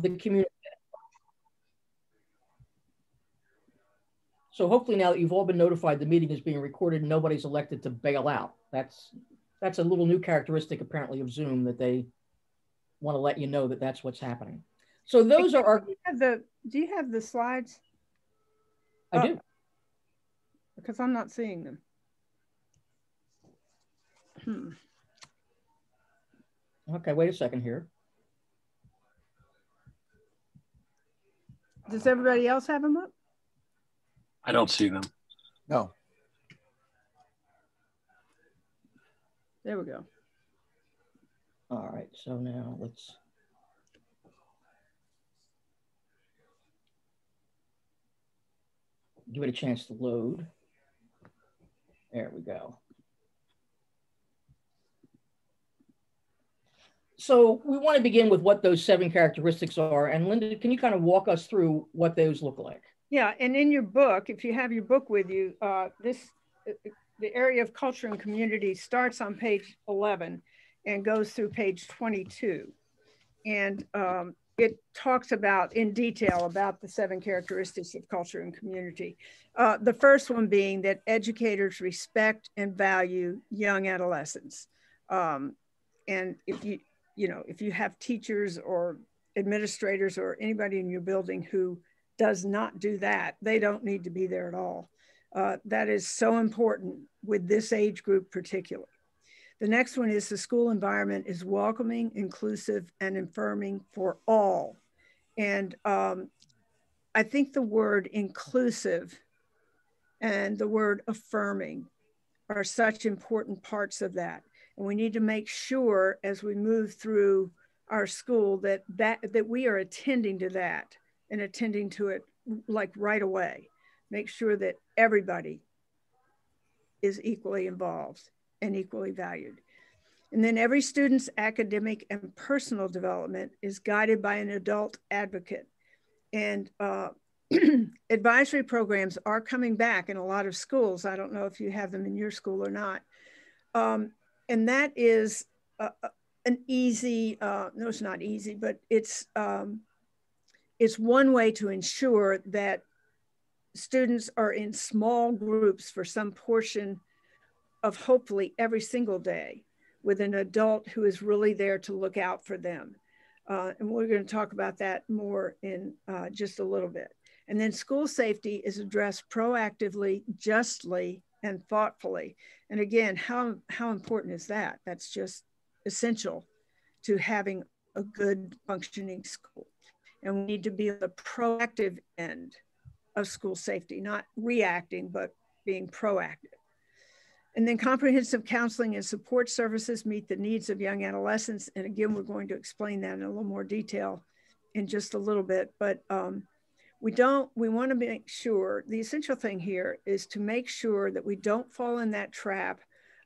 the community. So hopefully now that you've all been notified the meeting is being recorded and nobody's elected to bail out. That's a little new characteristic apparently of Zoom, that they want to let you know that that's what's happening. So those are our... Do you have the slides? I do. Because I'm not seeing them. Okay, wait a second here. Does everybody else have them up? I don't see them. No. There we go. All right, so now let's... give it a chance to load. There we go. So we want to begin with what those 7 characteristics are. And Linda, can you kind of walk us through what those look like? Yeah, and in your book, if you have your book with you, the area of culture and community starts on page 11 and goes through page 22. And it talks about in detail about the 7 characteristics of culture and community. The first one being that educators respect and value young adolescents. And if you have teachers or administrators or anybody in your building who does not do that, they don't need to be there at all. That is so important with this age group particularly. The next one is the school environment is welcoming, inclusive, and affirming for all. And I think the word inclusive and the word affirming are such important parts of that. And we need to make sure as we move through our school that we are attending to that and attending to it like right away. Make sure that everybody is equally involved and equally valued. And then every student's academic and personal development is guided by an adult advocate. And advisory programs are coming back in a lot of schools. I don't know if you have them in your school or not. And that is an easy, no, it's not easy, but it's one way to ensure that students are in small groups for some portion of hopefully every single day with an adult who is really there to look out for them. And we're going to talk about that more in just a little bit. And then school safety is addressed proactively, justly, and thoughtfully. And again, how important is that? That's just essential to having a good functioning school. And we need to be on the proactive end of school safety, not reacting, but being proactive. And then comprehensive counseling and support services meet the needs of young adolescents. And again, we're going to explain that in a little more detail in just a little bit, but we want to make sure, the essential thing here is to make sure that we don't fall in that trap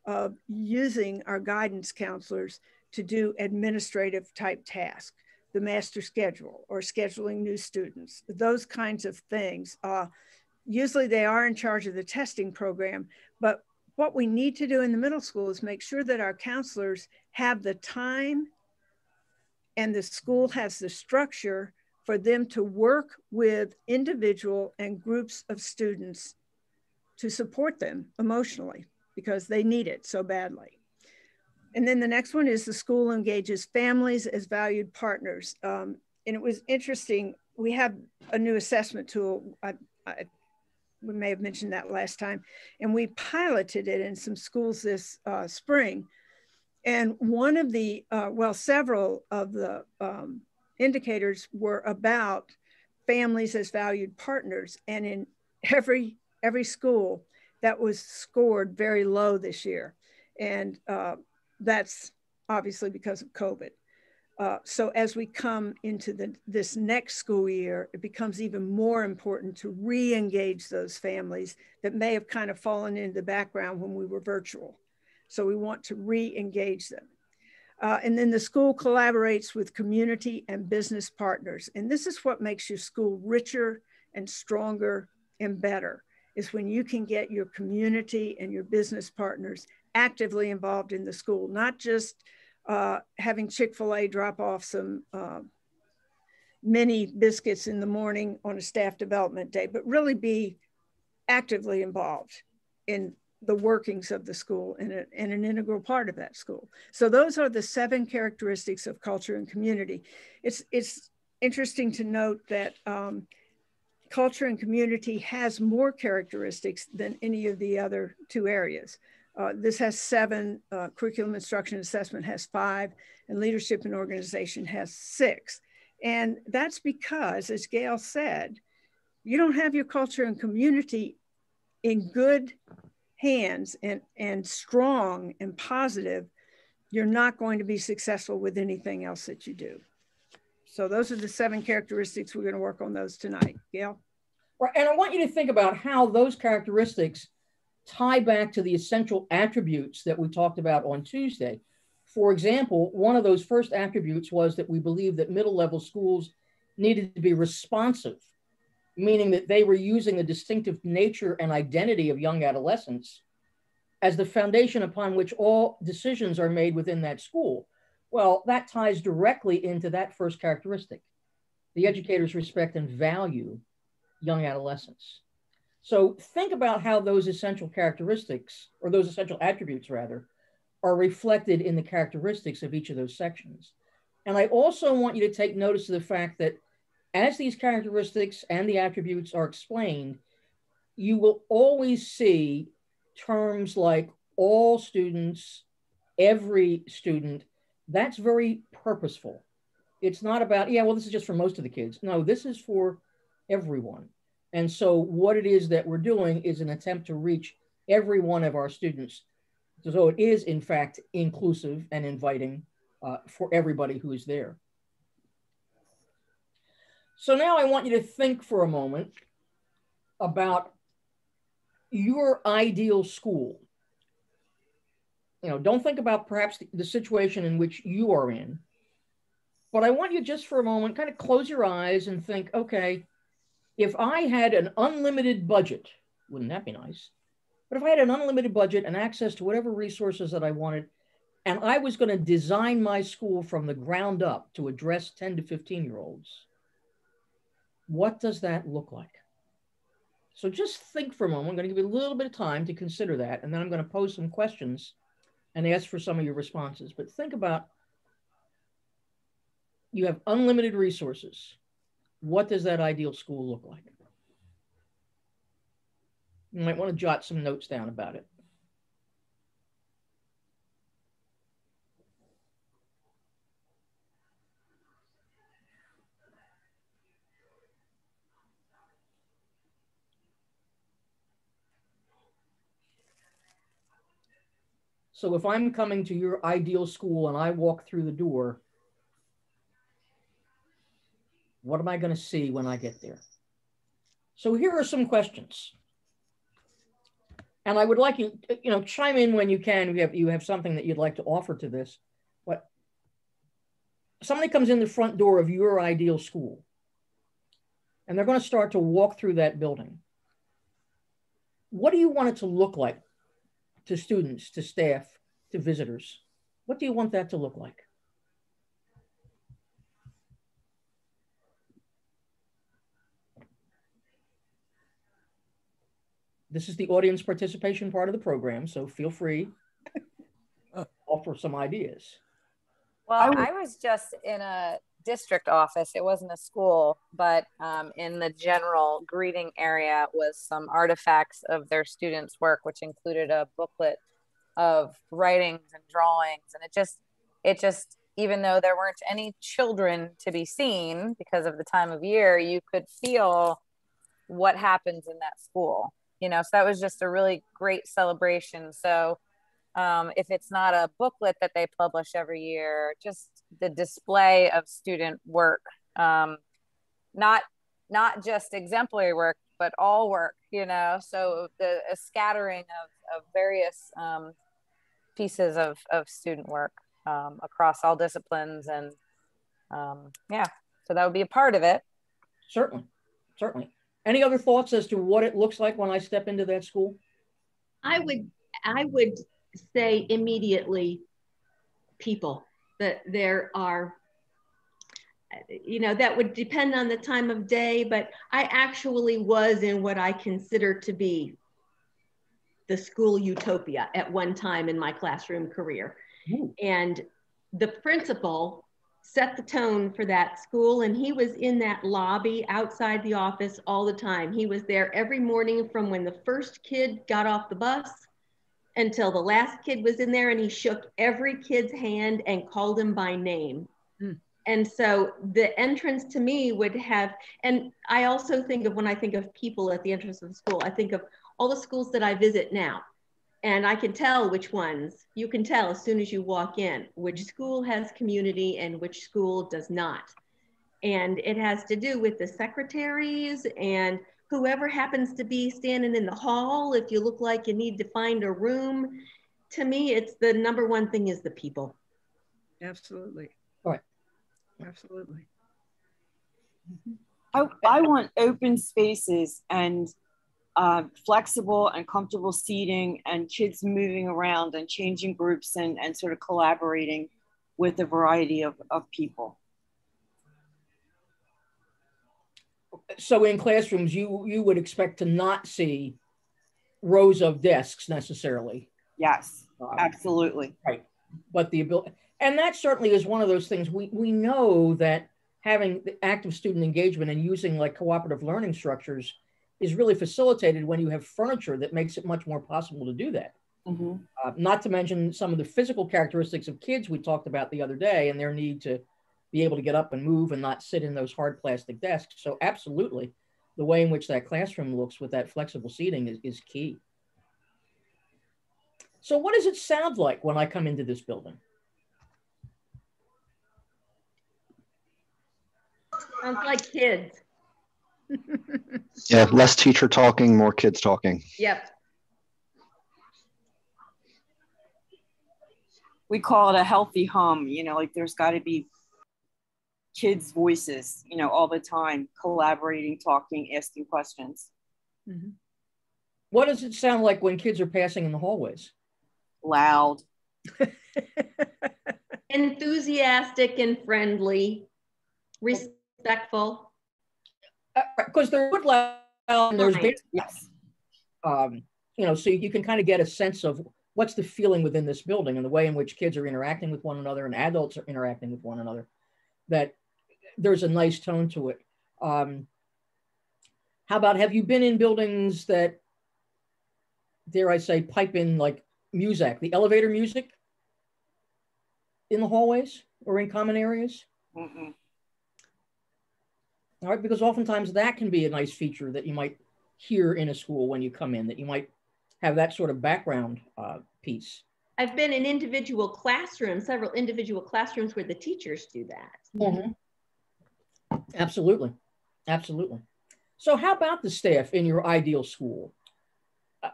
of using our guidance counselors to do administrative type tasks, the master schedule or scheduling new students, those kinds of things. Usually they are in charge of the testing program, but what we need to do in the middle school is make sure that our counselors have the time and the school has the structure for them to work with individual and groups of students to support them emotionally because they need it so badly. And then the next one is the school engages families as valued partners. And it was interesting, we have a new assessment tool. We may have mentioned that last time, and we piloted it in some schools this spring. And one of the, several of the indicators were about families as valued partners. And in every school that was scored very low this year. And that's obviously because of COVID. So as we come into this next school year, it becomes even more important to re-engage those families that may have kind of fallen into the background when we were virtual. So we want to re-engage them. And then the school collaborates with community and business partners. And this is what makes your school richer and stronger and better, is when you can get your community and your business partners actively involved in the school, not just having Chick-fil-A drop off some, mini biscuits in the morning on a staff development day, but really be actively involved in the workings of the school and an integral part of that school. So those are the 7 characteristics of culture and community. It's interesting to note that culture and community has more characteristics than any of the other 2 areas. This has 7, curriculum instruction assessment has 5, and leadership and organization has 6. And that's because, as Gail said, you don't have your culture and community in good hands and strong and positive, you're not going to be successful with anything else that you do. So those are the 7 characteristics. We're going to work on those tonight. Gail? Right, and I want you to think about how those characteristics tie back to the essential attributes that we talked about on Tuesday. For example, one of those first attributes was that we believe that middle level schools needed to be responsive, meaning that they were using the distinctive nature and identity of young adolescents as the foundation upon which all decisions are made within that school. Well, that ties directly into that first characteristic. The educators respect and value young adolescents. So think about how those essential characteristics, or those essential attributes rather, are reflected in the characteristics of each of those sections. And I also want you to take notice of the fact that as these characteristics and the attributes are explained, you will always see terms like all students, every student. That's very purposeful. It's not about, yeah, well, this is just for most of the kids. No, this is for everyone. And so what it is that we're doing is an attempt to reach every one of our students. So it is, in fact, inclusive and inviting for everybody who is there. So now I want you to think for a moment about your ideal school. You know, don't think about perhaps the situation in which you are in, but I want you just for a moment, kind of close your eyes and think, okay, if I had an unlimited budget, wouldn't that be nice? But if I had an unlimited budget and access to whatever resources that I wanted, and I was going to design my school from the ground up to address 10 to 15-year-olds, what does that look like? So just think for a moment. I'm going to give you a little bit of time to consider that, and then I'm going to pose some questions and ask for some of your responses. But think about, you have unlimited resources. What does that ideal school look like? You might want to jot some notes down about it. So if I'm coming to your ideal school and I walk through the door, what am I going to see when I get there? So here are some questions. And I would like you, chime in when you can. You have something that you'd like to offer to this. But somebody comes in the front door of your ideal school, and they're going to start to walk through that building. What do you want it to look like to students, to staff, to visitors? What do you want that to look like? This is the audience participation part of the program, so feel free to offer some ideas. Well, I was just in a district office. It wasn't a school, but in the general greeting area was some artifacts of their students' work, which included a booklet of writings and drawings. And it just, even though there weren't any children to be seen because of the time of year, you could feel what happens in that school. So that was just a really great celebration. So if it's not a booklet that they publish every year, just the display of student work, not just exemplary work, but all work, so a scattering of various pieces of student work across all disciplines. And so that would be a part of it. Certainly. Any other thoughts as to what it looks like when I step into that school? I would say immediately people, that there are, you know, that would depend on the time of day, but I actually was in what I consider to be the school utopia at one time in my classroom career. Ooh. And the principal set the tone for that school, and he was in that lobby outside the office all the time. He was there every morning from when the first kid got off the bus until the last kid was in there, and he shook every kid's hand and called him by name. Mm. And so the entrance to me would have, and I also think of, when I think of people at the entrance of the school, I think of all the schools that I visit now. And I can tell which ones, you can tell as soon as you walk in, which school has community and which school does not. And it has to do with the secretaries and whoever happens to be standing in the hall. If you look like you need to find a room, to me, it's the number one thing is the people. Absolutely. All right. Absolutely. I want open spaces and flexible and comfortable seating and kids moving around and changing groups and sort of collaborating with a variety of people. So in classrooms, you would expect to not see rows of desks necessarily. Yes, absolutely. Right. But the ability, and that certainly is one of those things we know that having active student engagement and using like cooperative learning structures is really facilitated when you have furniture that makes it much more possible to do that. Mm-hmm. Not to mention some of the physical characteristics of kids we talked about the other day and their need to be able to get up and move and not sit in those hard plastic desks. So absolutely, the way in which that classroom looks with that flexible seating is key. So what does it sound like when I come into this building? Sounds like kids. Yeah, less teacher talking, more kids talking. Yep. We call it a healthy hum, you know, like there's got to be kids' voices, you know, all the time, collaborating, talking, asking questions. Mm-hmm. What does it sound like when kids are passing in the hallways? Loud. Enthusiastic and friendly, respectful. Because they're loud and there's yes. You know, so you can kind of get a sense of what's the feeling within this building and the way in which kids are interacting with one another and adults are interacting with one another, that there's a nice tone to it. How about, have you been in buildings that, dare I say, pipe in like music, the elevator music in the hallways or in common areas? Mm-mm. All right, because oftentimes that can be a nice feature that you might hear in a school when you come in, that you might have that sort of background piece. I've been in individual classrooms, several individual classrooms where the teachers do that. Mm-hmm. Absolutely, absolutely. So how about the staff in your ideal school?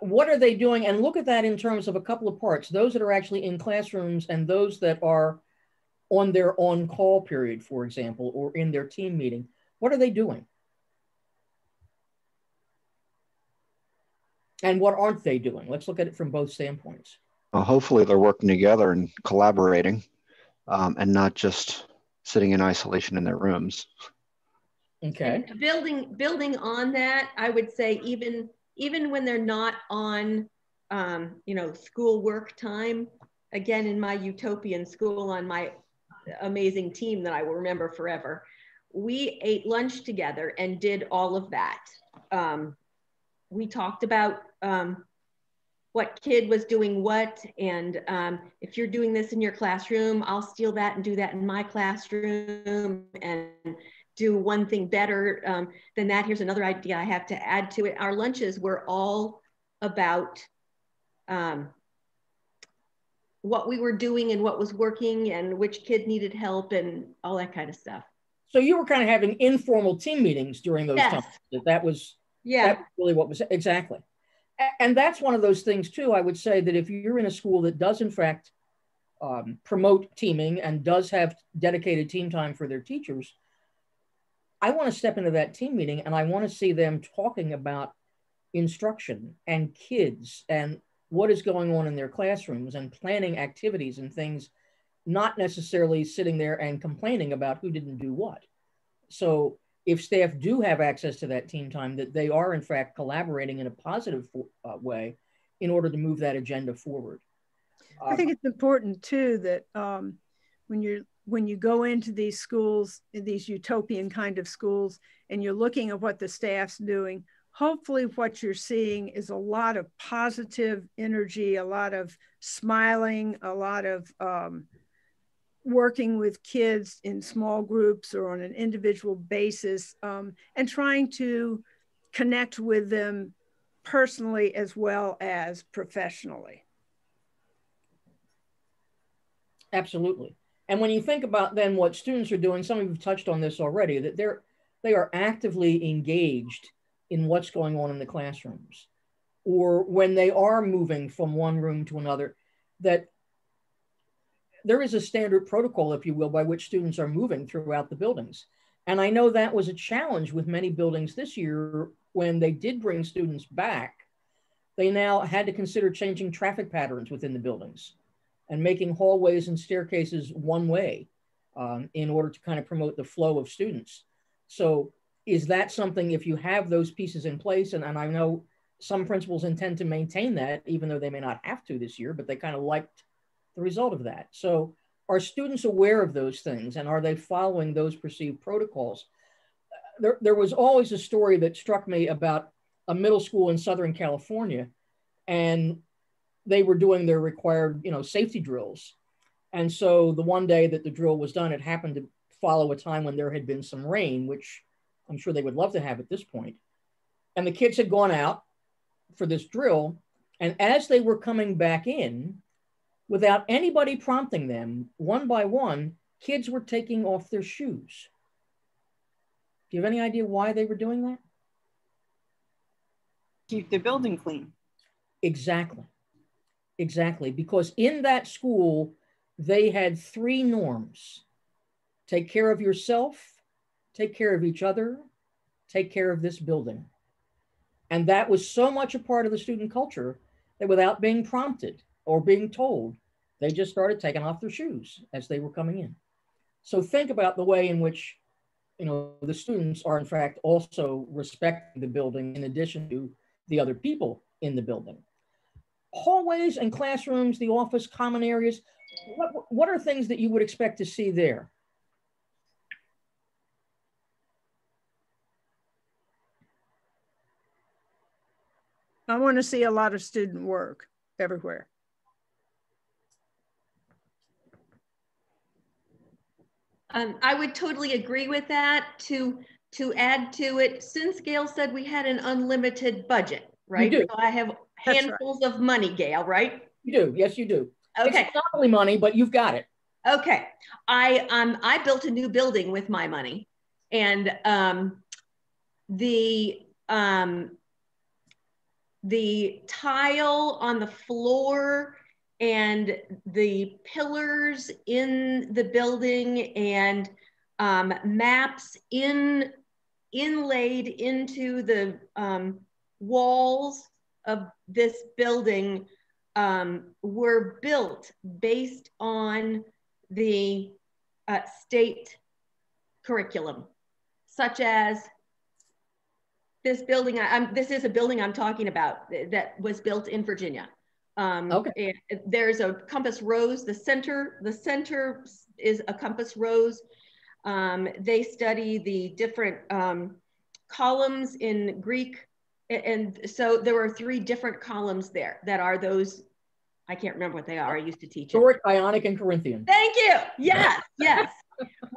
What are they doing? And look at that in terms of a couple of parts, those that are actually in classrooms and those that are on their on-call period, for example, or in their team meeting. What are they doing? And what aren't they doing? Let's look at it from both standpoints. Well, hopefully they're working together and collaborating and not just sitting in isolation in their rooms. Okay. And building on that, I would say even when they're not on, you know, school work time, again, in my utopian school on my amazing team that I will remember forever, we ate lunch together and did all of that. We talked about what kid was doing what, and if you're doing this in your classroom, I'll steal that and do that in my classroom and do one thing better than that. Here's another idea I have to add to it. Our lunches were all about what we were doing and what was working and which kid needed help and all that kind of stuff. So you were kind of having informal team meetings during those times. That was really what was exactly. And that's one of those things too. I would say that if you're in a school that does in fact promote teaming and does have dedicated team time for their teachers, I want to step into that team meeting and I want to see them talking about instruction and kids and what is going on in their classrooms and planning activities and things, not necessarily sitting there and complaining about who didn't do what. So if staff do have access to that team time, that they are in fact collaborating in a positive way in order to move that agenda forward. I think it's important too that when you go into these schools, these utopian kind of schools, and you're looking at what the staff's doing, hopefully what you're seeing is a lot of positive energy, a lot of smiling, a lot of working with kids in small groups or on an individual basis, and trying to connect with them personally as well as professionally. Absolutely. And when you think about then what students are doing, some of you have touched on this already, that they are actively engaged in what's going on in the classrooms, or when they are moving from one room to another, that there is a standard protocol, if you will, by which students are moving throughout the buildings. And I know that was a challenge with many buildings this year when they did bring students back. They now had to consider changing traffic patterns within the buildings and making hallways and staircases one way in order to kind of promote the flow of students. So is that something, if you have those pieces in place, and I know some principals intend to maintain that, even though they may not have to this year, but they kind of liked the result of that. So are students aware of those things, and are they following those perceived protocols? There was always a story that struck me about a middle school in Southern California, and they were doing their required, safety drills. And so the one day that the drill was done, it happened to follow a time when there had been some rain, which I'm sure they would love to have at this point. And the kids had gone out for this drill. And as they were coming back in, without anybody prompting them, one by one, kids were taking off their shoes. Do you have any idea why they were doing that? Keep the building clean. Exactly. Exactly. Because in that school, they had 3 norms: take care of yourself, take care of each other, take care of this building. And that was so much a part of the student culture that without being prompted or being told, they just started taking off their shoes as they were coming in. So think about the way in which, the students are in fact also respecting the building in addition to the other people in the building. Hallways and classrooms, the office, common areas, what are things that you would expect to see there? I want to see a lot of student work everywhere. I would totally agree with that. To add to it, since Gail said we had an unlimited budget, right? You do. So I have handfuls of money, Gail, right? You do. Yes, you do. Okay. It's monopoly money, but you've got it. Okay. I built a new building with my money, and the tile on the floor and the pillars in the building and maps inlaid into the walls of this building were built based on the state curriculum, such as this building. This is a building I'm talking about that was built in Virginia. Okay. There's a compass rose. The center is a compass rose. They study the different columns in Greek. And so there were 3 different columns there that are those, I can't remember what they are. I used to teach Doric, Ionic, and Corinthian. Thank you. Yes, yes.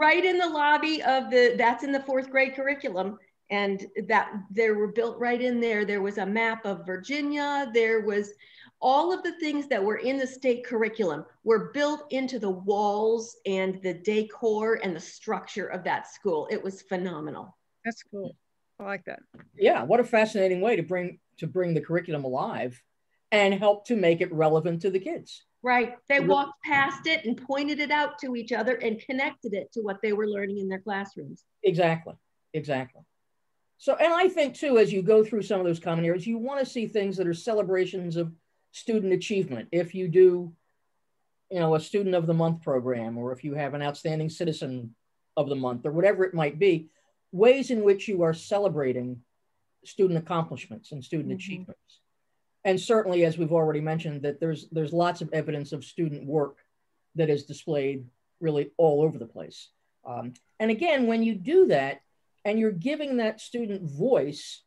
Right in the lobby of that's in the 4th grade curriculum. And that they were built right in there. There was a map of Virginia. There was all of the things that were in the state curriculum were built into the walls and the decor and the structure of that school. It was phenomenal. That's cool. I like that. Yeah, what a fascinating way to bring the curriculum alive and help to make it relevant to the kids. Right. They walked past it and pointed it out to each other and connected it to what they were learning in their classrooms. Exactly. Exactly. So, and I think too, as you go through some of those common areas, you want to see things that are celebrations of student achievement. If you do, a student of the month program, or if you have an outstanding citizen of the month, or whatever it might be, ways in which you are celebrating student accomplishments and student achievements. And certainly, as we've already mentioned, that there's lots of evidence of student work that is displayed really all over the place. And again, when you do that and you're giving that student voice,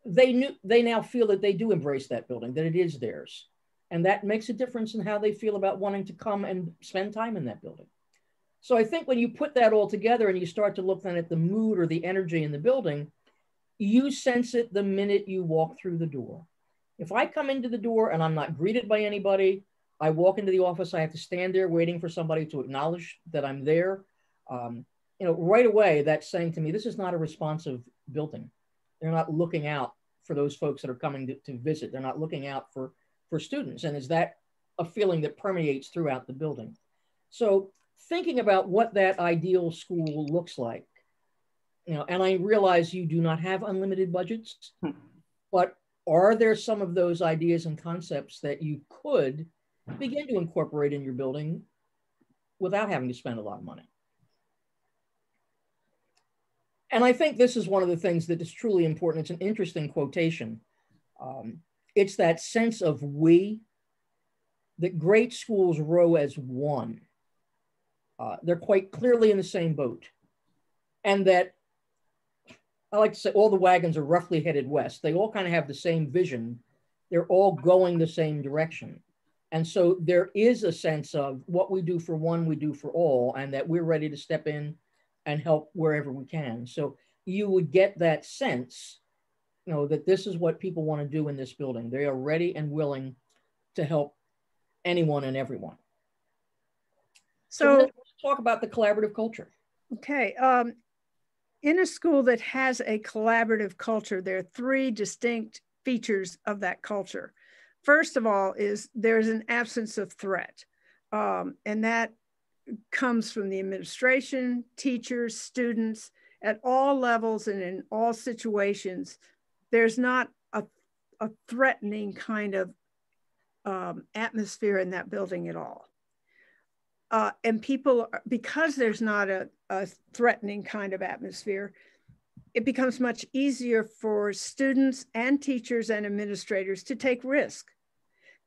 they now feel that they do embrace that building, that it is theirs. And that makes a difference in how they feel about wanting to come and spend time in that building. So I think when you put that all together and you start to look then at the mood or the energy in the building, you sense it the minute you walk through the door. If I come into the door and I'm not greeted by anybody, I walk into the office, I have to stand there waiting for somebody to acknowledge that I'm there. Right away, that's saying to me, this is not a responsive building. They're not looking out for those folks that are coming to visit. They're not looking out for students. And is that a feeling that permeates throughout the building? So thinking about what that ideal school looks like, and I realize you do not have unlimited budgets, but are there some of those ideas and concepts that you could begin to incorporate in your building without having to spend a lot of money? And I think this is one of the things that is truly important. It's an interesting quotation. It's that sense of we, that great schools row as one. They're quite clearly in the same boat. And that, I like to say, all the wagons are roughly headed west. They all kind of have the same vision. They're all going the same direction. And so there is a sense of what we do for one, we do for all, and that we're ready to step in and help wherever we can. So you would get that sense, that this is what people want to do in this building. They are ready and willing to help anyone and everyone. So let's talk about the collaborative culture. Okay. In a school that has a collaborative culture, there are three distinct features of that culture. First of all is there's an absence of threat. And that comes from the administration, teachers, students, at all levels and in all situations. There's not a threatening kind of atmosphere in that building at all. And people, because there's not a threatening kind of atmosphere, it becomes much easier for students and teachers and administrators to take risk,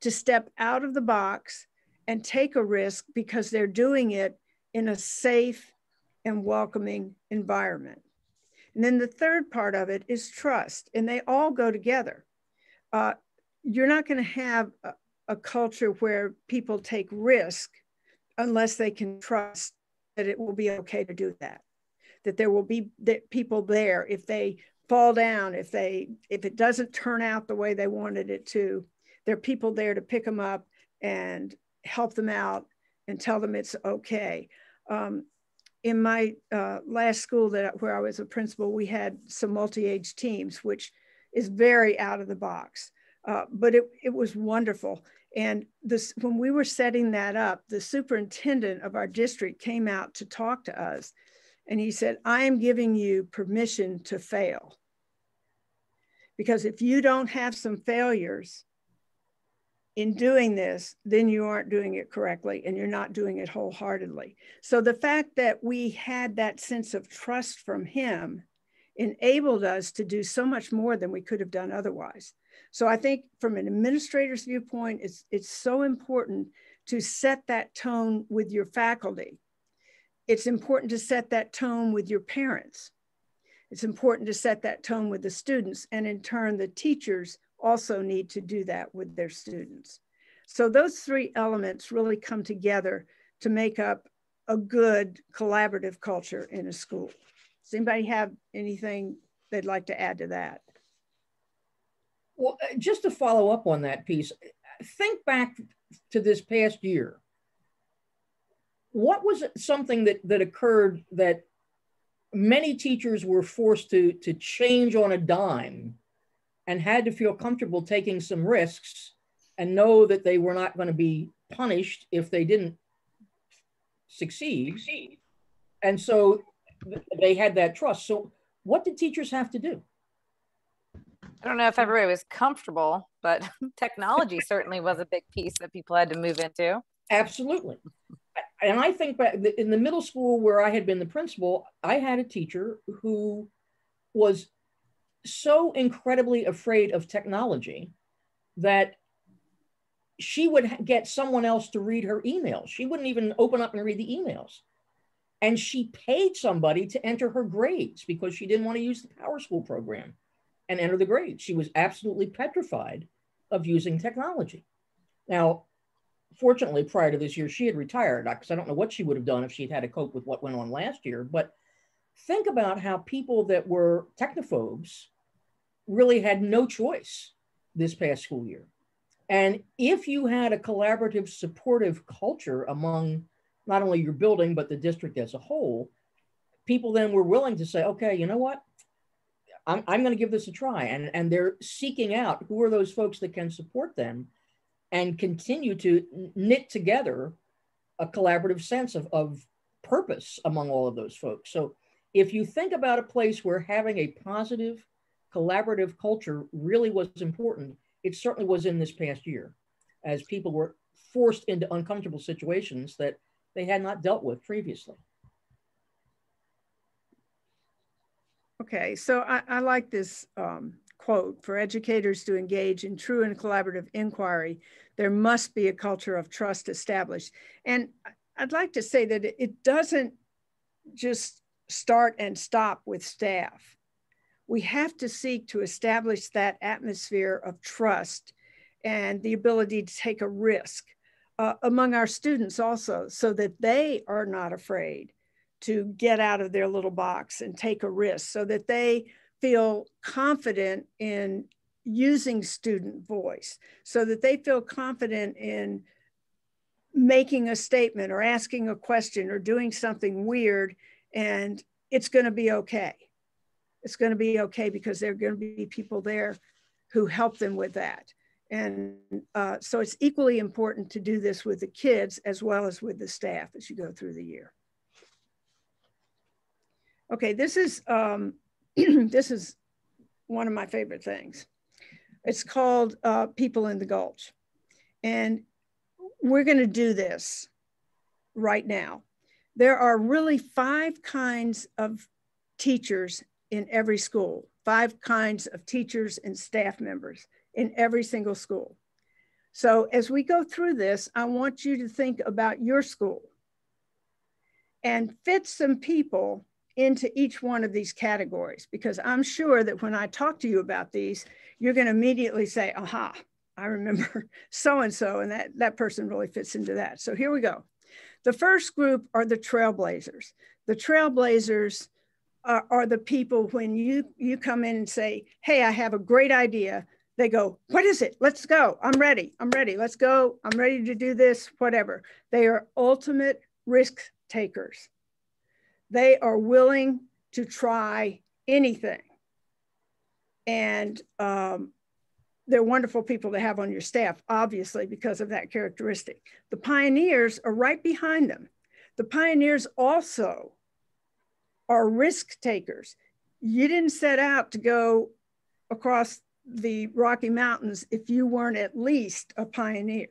to step out of the box and take a risk because they're doing it in a safe and welcoming environment. And then the third part of it is trust, and they all go together. You're not going to have a culture where people take risk unless they can trust that it will be okay to do that, that there will be people there if they fall down, if it doesn't turn out the way they wanted it to, there are people there to pick them up and help them out and tell them it's okay. In my last school where I was a principal, we had some multi-age teams, which is very out of the box, but it was wonderful. And when we were setting that up, the superintendent of our district came out to talk to us. And he said, I am giving you permission to fail. Because if you don't have some failures in doing this, then you aren't doing it correctly and you're not doing it wholeheartedly. So the fact that we had that sense of trust from him enabled us to do so much more than we could have done otherwise. So I think from an administrator's viewpoint, it's so important to set that tone with your faculty. It's important to set that tone with your parents. It's important to set that tone with the students. And in turn, the teachers also need to do that with their students. So those three elements really come together to make up a good collaborative culture in a school. Does anybody have anything they'd like to add to that? Well, just to follow up on that piece, think back to this past year. What was something that occurred that many teachers were forced to change on a dime and had to feel comfortable taking some risks and know that they were not going to be punished if they didn't succeed? And so they had that trust. So what did teachers have to do? I don't know if everybody was comfortable, but technology certainly was a big piece that people had to move into. Absolutely. and I think back in the middle school where I had been the principal, I had a teacher who was so incredibly afraid of technology that she would get someone else to read her emails. She wouldn't even open up and read the emails. And she paid somebody to enter her grades because she didn't want to use the Power School program and enter the grades. She was absolutely petrified of using technology. Now, fortunately, prior to this year, she had retired, because I don't know what she would have done if she'd had to cope with what went on last year. But think about how people that were technophobes really had no choice this past school year. And if you had a collaborative, supportive culture among not only your building, but the district as a whole, people then were willing to say, okay, you know what? I'm going to give this a try. And they're seeking out who are those folks that can support them and continue to knit together a collaborative sense of purpose among all of those folks. So if you think about a place where having a positive, collaborative culture really was important, it certainly was in this past year, as people were forced into uncomfortable situations that they had not dealt with previously. Okay, so I like this quote: for educators to engage in true and collaborative inquiry, there must be a culture of trust established. And I'd like to say that it doesn't just start and stop with staff. We have to seek to establish that atmosphere of trust and the ability to take a risk among our students also, so that they are not afraid to get out of their little box and take a risk, so that they feel confident in using student voice, so that they feel confident in making a statement or asking a question or doing something weird, and it's going to be okay. It's going to be okay because there are going to be people there who help them with that. And so it's equally important to do this with the kids as well as with the staff as you go through the year. Okay, this is this is one of my favorite things. It's called People in the Gulch. And we're going to do this right now. There are really 5 kinds of teachers in every school, 5 kinds of teachers and staff members in every single school. So as we go through this, I want you to think about your school and fit some people into each one of these categories, because I'm sure that when I talk to you about these, you're going to immediately say, aha, I remember so-and-so, and that person really fits into that. So here we go. The first group are the trailblazers. The trailblazers are the people when you come in and say, hey, I have a great idea. They go, what is it? Let's go. I'm ready. I'm ready. Let's go. I'm ready to do this, whatever. They are ultimate risk takers. They are willing to try anything. And they're wonderful people to have on your staff, obviously, because of that characteristic. The pioneers are right behind them. The pioneers also are risk takers. You didn't set out to go across the Rocky Mountains if you weren't at least a pioneer.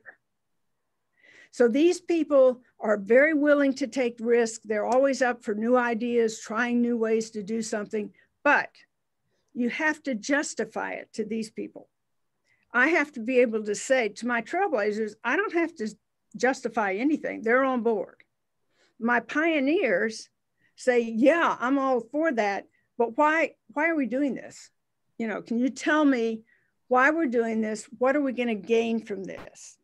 So these people are very willing to take risks. They're always up for new ideas, trying new ways to do something, but you have to justify it to these people. I have to be able to say to my trailblazers, I don't have to justify anything. They're on board. My pioneers say, yeah, I'm all for that, but why are we doing this? You know, can you tell me why we're doing this? What are we going to gain from this?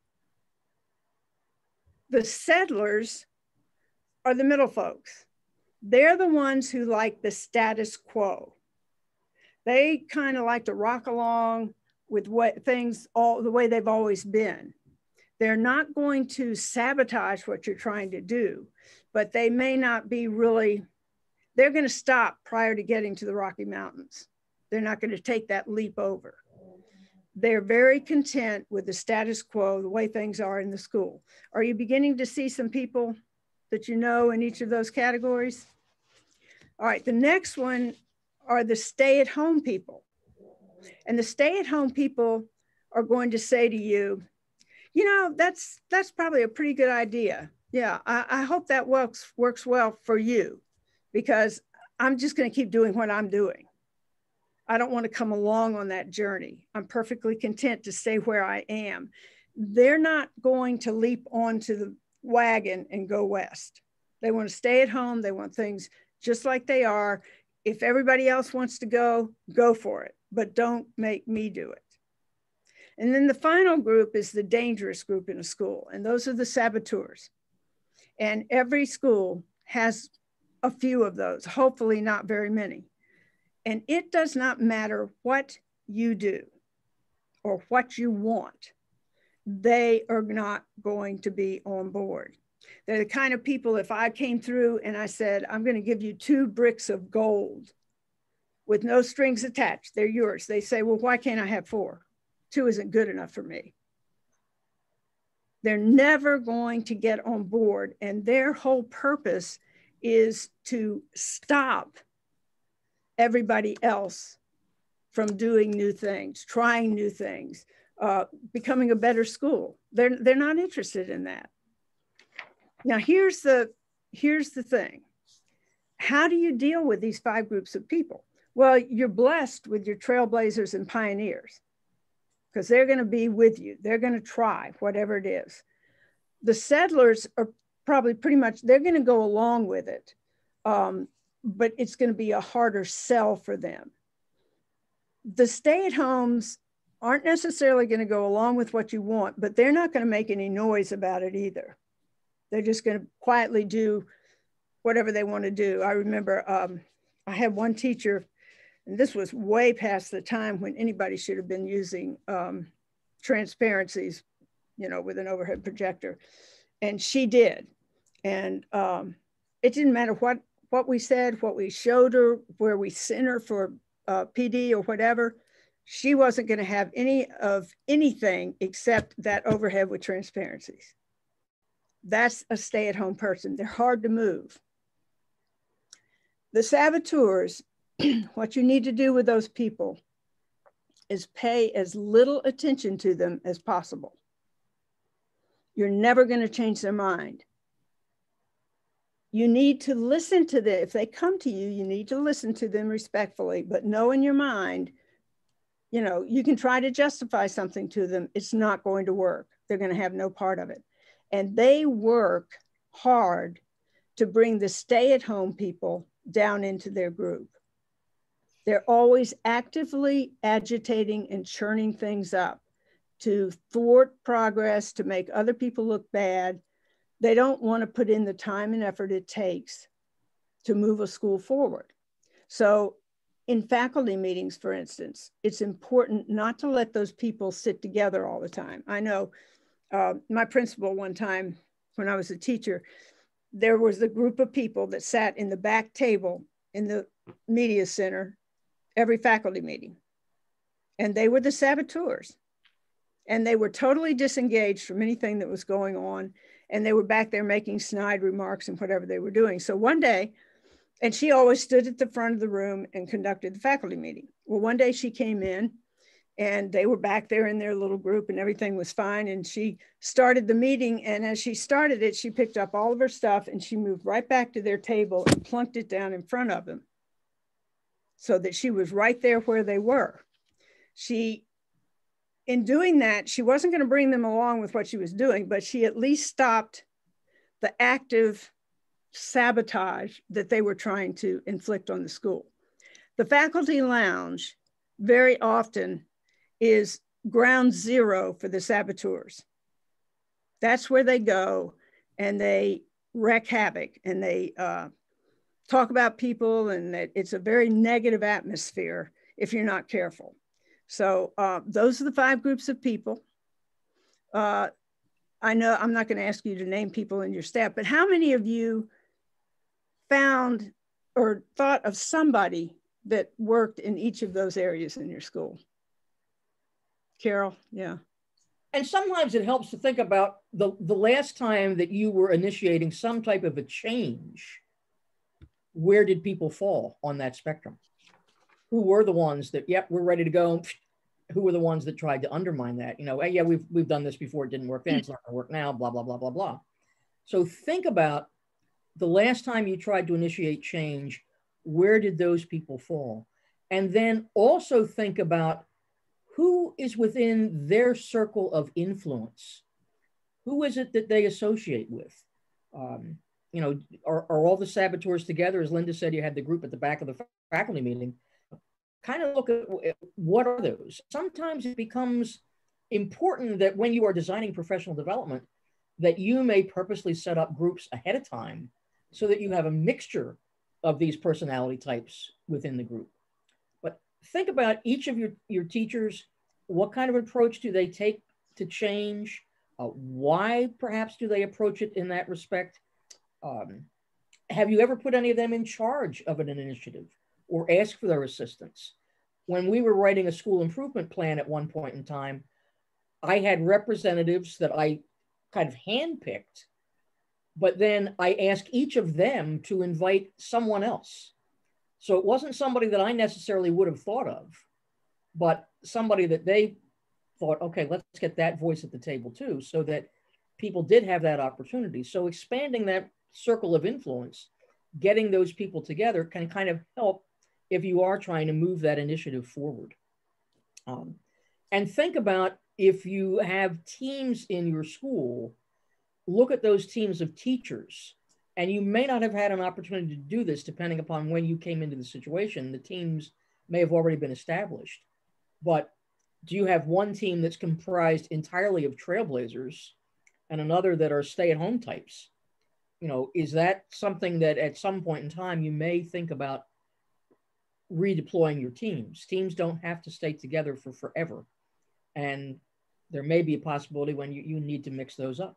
The settlers are the middle folks. They're the ones who like the status quo. They kind of like to rock along with what things all the way they've always been. They're not going to sabotage what you're trying to do, but they may not be really, they're going to stop prior to getting to the Rocky Mountains. They're not going to take that leap over. They're very content with the status quo, the way things are in the school. Are you beginning to see some people that you know in each of those categories? All right, the next one are the stay-at-home people. And the stay-at-home people are going to say to you, you know, that's probably a pretty good idea. Yeah, I hope that works well for you, because I'm just going to keep doing what I'm doing. I don't want to come along on that journey. I'm perfectly content to stay where I am. They're not going to leap onto the wagon and go west. They want to stay at home. They want things just like they are. If everybody else wants to go for it, but don't make me do it. And then the final group is the dangerous group in a school, and those are the saboteurs. And every school has a few of those, hopefully not very many. And it does not matter what you do or what you want, they are not going to be on board. They're the kind of people, if I came through and I said, I'm going to give you 2 bricks of gold with no strings attached, they're yours. They say, well, why can't I have 4? 2 isn't good enough for me. They're never going to get on board. And their whole purpose is to stop everybody else from doing new things, trying new things, becoming a better school. They're not interested in that. Now, here's the thing. How do you deal with these 5 groups of people? Well, you're blessed with your trailblazers and pioneers, because they're going to be with you. They're going to try whatever it is. The settlers are probably pretty much, they're going to go along with it, but it's going to be a harder sell for them. The stay-at-homes aren't necessarily going to go along with what you want, but they're not going to make any noise about it either. They're just going to quietly do whatever they want to do. I remember I had one teacher, and this was way past the time when anybody should have been using transparencies, you know, with an overhead projector. And she did. And it didn't matter what we said, what we showed her, where we sent her for PD or whatever. She wasn't going to have any of anything except that overhead with transparencies. That's a stay-at-home person. They're hard to move. The saboteurs, what you need to do with those people is pay as little attention to them as possible. You're never going to change their mind. You need to listen to them. If they come to you, you need to listen to them respectfully, but know in your mind, you know, you can try to justify something to them. It's not going to work. They're going to have no part of it. And they work hard to bring the stay-at-home people down into their group. They're always actively agitating and churning things up to thwart progress, to make other people look bad. They don't want to put in the time and effort it takes to move a school forward. So in faculty meetings, for instance, it's important not to let those people sit together all the time. I know my principal one time when I was a teacher, there was a group of people that sat in the back table in the media center every faculty meeting. And they were the saboteurs. And they were totally disengaged from anything that was going on. And they were back there making snide remarks and whatever they were doing. So one day, and she always stood at the front of the room and conducted the faculty meeting. Well, one day she came in and they were back there in their little group and everything was fine. And she started the meeting. And as she started it, she picked up all of her stuff and she moved right back to their table and plunked it down in front of them so that she was right there where they were. In doing that, she wasn't going to bring them along with what she was doing, but she at least stopped the active sabotage that they were trying to inflict on the school. The faculty lounge very often is ground zero for the saboteurs. That's where they go and they wreak havoc and they talk about people, and it's a very negative atmosphere if you're not careful. So those are the 5 groups of people. I know I'm not going to ask you to name people in your staff, but how many of you found or thought of somebody that worked in each of those areas in your school? Carol, yeah. And sometimes it helps to think about the last time that you were initiating some type of a change. Where did people fall on that spectrum? Who were the ones that, yep, we're ready to go? Who were the ones that tried to undermine that? You know, yeah, we've done this before, it didn't work then, it's not gonna work now, blah, blah, blah, blah, blah. So think about the last time you tried to initiate change, where did those people fall? And then also think about who is within their circle of influence. Who is it that they associate with? You know, are all the saboteurs together? As Linda said, you had the group at the back of the faculty meeting. Kind of look at what are those. Sometimes it becomes important that when you are designing professional development, that you may purposely set up groups ahead of time so that you have a mixture of these personality types within the group. But think about each of your teachers. What kind of approach do they take to change? Why perhaps do they approach it in that respect? Have you ever put any of them in charge of an initiative or asked for their assistance? When we were writing a school improvement plan at one point in time, I had representatives that I kind of handpicked, but then I asked each of them to invite someone else. So it wasn't somebody that I necessarily would have thought of, but somebody that they thought, okay, let's get that voice at the table too, so that people did have that opportunity. So expanding that circle of influence, getting those people together can kind of help if you are trying to move that initiative forward. And think about if you have teams in your school, look at those teams of teachers. And you may not have had an opportunity to do this depending upon when you came into the situation. The teams may have already been established. But do you have one team that's comprised entirely of trailblazers and another that are stay-at-home types? You know, is that something that at some point in time you may think about redeploying your teams? Teams don't have to stay together for forever. And there may be a possibility when you need to mix those up.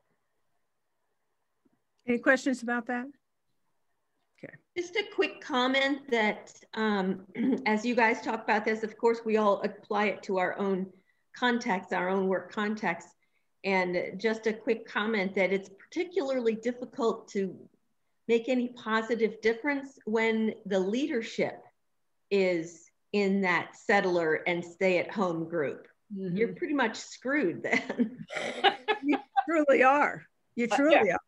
Any questions about that? Okay. Just a quick comment that as you guys talk about this, of course, we all apply it to our own context, our own work context. And just a quick comment that it's particularly difficult to make any positive difference when the leadership is in that settler and stay-at-home group. Mm-hmm. You're pretty much screwed then. You truly are. You truly are.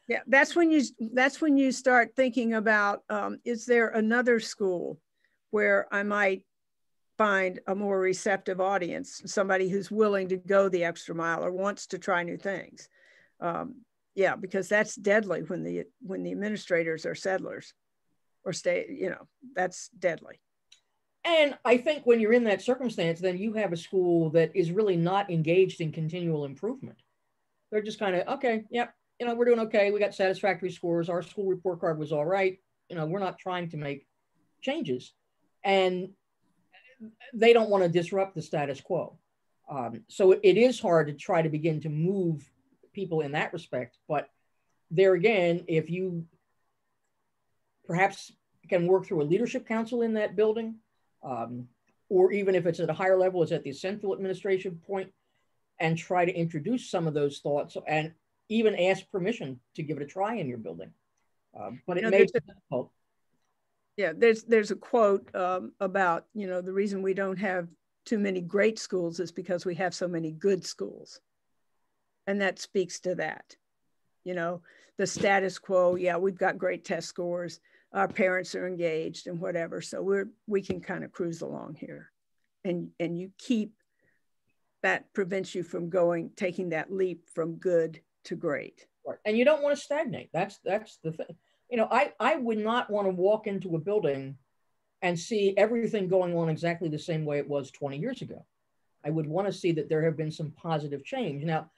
Yeah, that's when you start thinking about, is there another school where I might find a more receptive audience, somebody who's willing to go the extra mile or wants to try new things? Yeah, because that's deadly when the administrators are settlers or that's deadly. And I think when you're in that circumstance, then you have a school that is really not engaged in continual improvement. They're just kind of, okay, yep. You know, we're doing okay. We got satisfactory scores. Our school report card was all right. You know, we're not trying to make changes. And they don't want to disrupt the status quo. So it is hard to try to begin to move people in that respect. But there again, if you perhaps can work through a leadership council in that building, or even if it's at a higher level, it's at the central administration point, and try to introduce some of those thoughts and even ask permission to give it a try in your building. But it may be difficult. Yeah, there's a quote about, the reason we don't have too many great schools is because we have so many good schools. And that speaks to that. The status quo, yeah, we've got great test scores. Our parents are engaged and whatever. So we can kind of cruise along here. And you keep, that prevents you from taking that leap from good to great. Right. And you don't want to stagnate. That's the thing. I would not want to walk into a building and see everything going on exactly the same way it was 20 years ago. I would want to see that there have been some positive change. Now,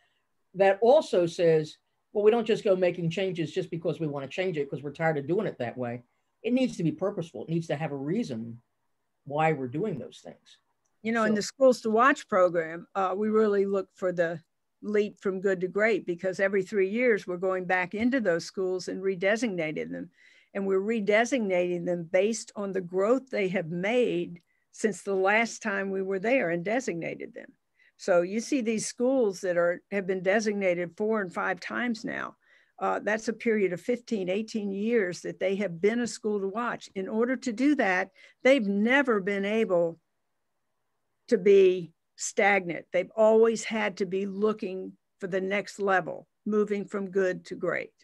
that also says, well, we don't just go making changes just because we want to change it because we're tired of doing it that way. It needs to be purposeful. It needs to have a reason why we're doing those things. In the Schools to Watch program, we really look for the leap from good to great, because every 3 years we're going back into those schools and redesignating them. And we're redesignating them based on the growth they have made since the last time we were there and designated them. So you see these schools that have been designated 4 and 5 times now. That's a period of 15, 18 years that they have been a school to watch. In order to do that, they've never been able to be stagnant. They've always had to be looking for the next level. moving from good to great.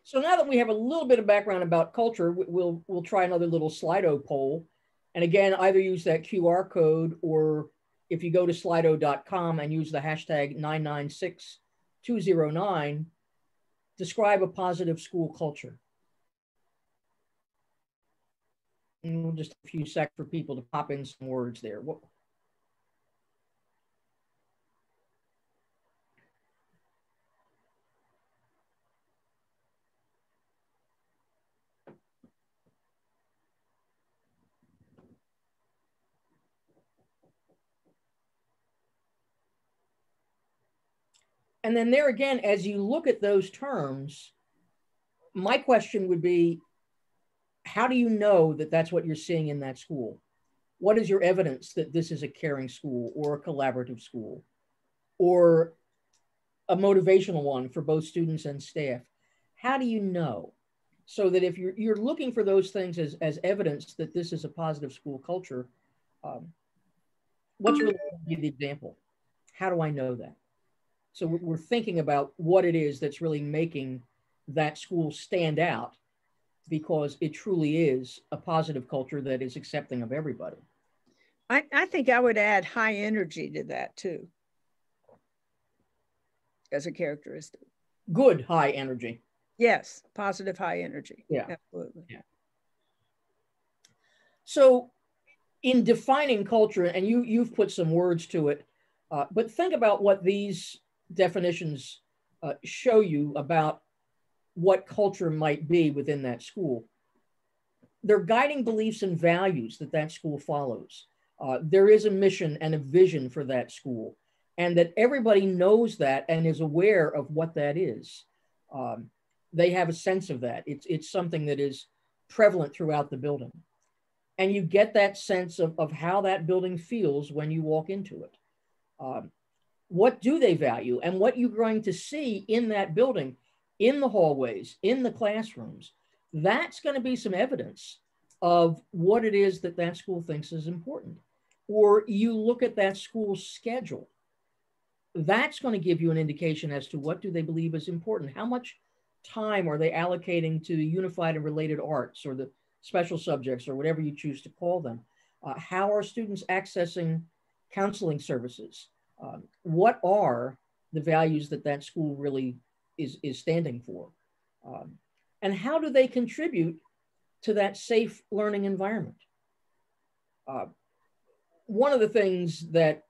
So now that we have a little bit of background about culture, we'll try another little Slido poll. And again, either use that QR code, or if you go to slido.com and use the hashtag 996209, describe a positive school culture. And just a few seconds for people to pop in some words there. And then there again, as you look at those terms, my question would be, how do you know that that's what you're seeing in that school? What is your evidence that this is a caring school or a collaborative school or a motivational one for both students and staff? How do you know? So that if you're looking for those things as evidence that this is a positive school culture, what's really the example? How do I know that? So we're thinking about what it is that's really making that school stand out, because it truly is a positive culture that is accepting of everybody. I think I would add high energy to that too, as a characteristic. Good high energy. Yes, positive high energy. Yeah, absolutely. Yeah. So in defining culture, and you've put some words to it, but think about what these definitions show you about what culture might be within that school. They're guiding beliefs and values that that school follows. There is a mission and a vision for that school, and that everybody knows that and is aware of what that is. They have a sense of that. It's something that is prevalent throughout the building. And you get that sense of how that building feels when you walk into it. What do they value, and what you're going to see in that building, in the hallways, in the classrooms, that's going to be some evidence of what it is that that school thinks is important. Or you look at that school's schedule, that's going to give you an indication as to what do they believe is important. How much time are they allocating to the unified and related arts, or the special subjects, or whatever you choose to call them? How are students accessing counseling services? What are the values that that school really is standing for? And how do they contribute to that safe learning environment? One of the things that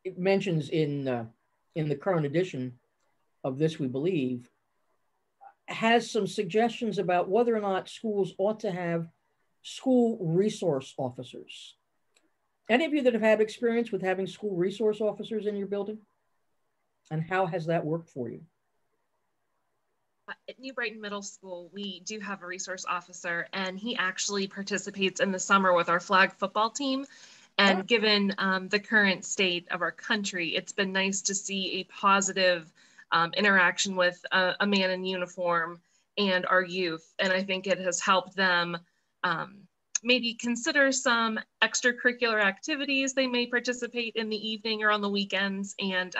it mentions in the current edition of This We Believe has some suggestions about whether or not schools ought to have school resource officers. Any of you that have had experience with having school resource officers in your building? And how has that worked for you? At New Brighton Middle School, we do have a resource officer, and he actually participates in the summer with our flag football team. And given the current state of our country, it's been nice to see a positive interaction with a man in uniform and our youth. And I think it has helped them maybe consider some extracurricular activities they may participate in the evening or on the weekends. And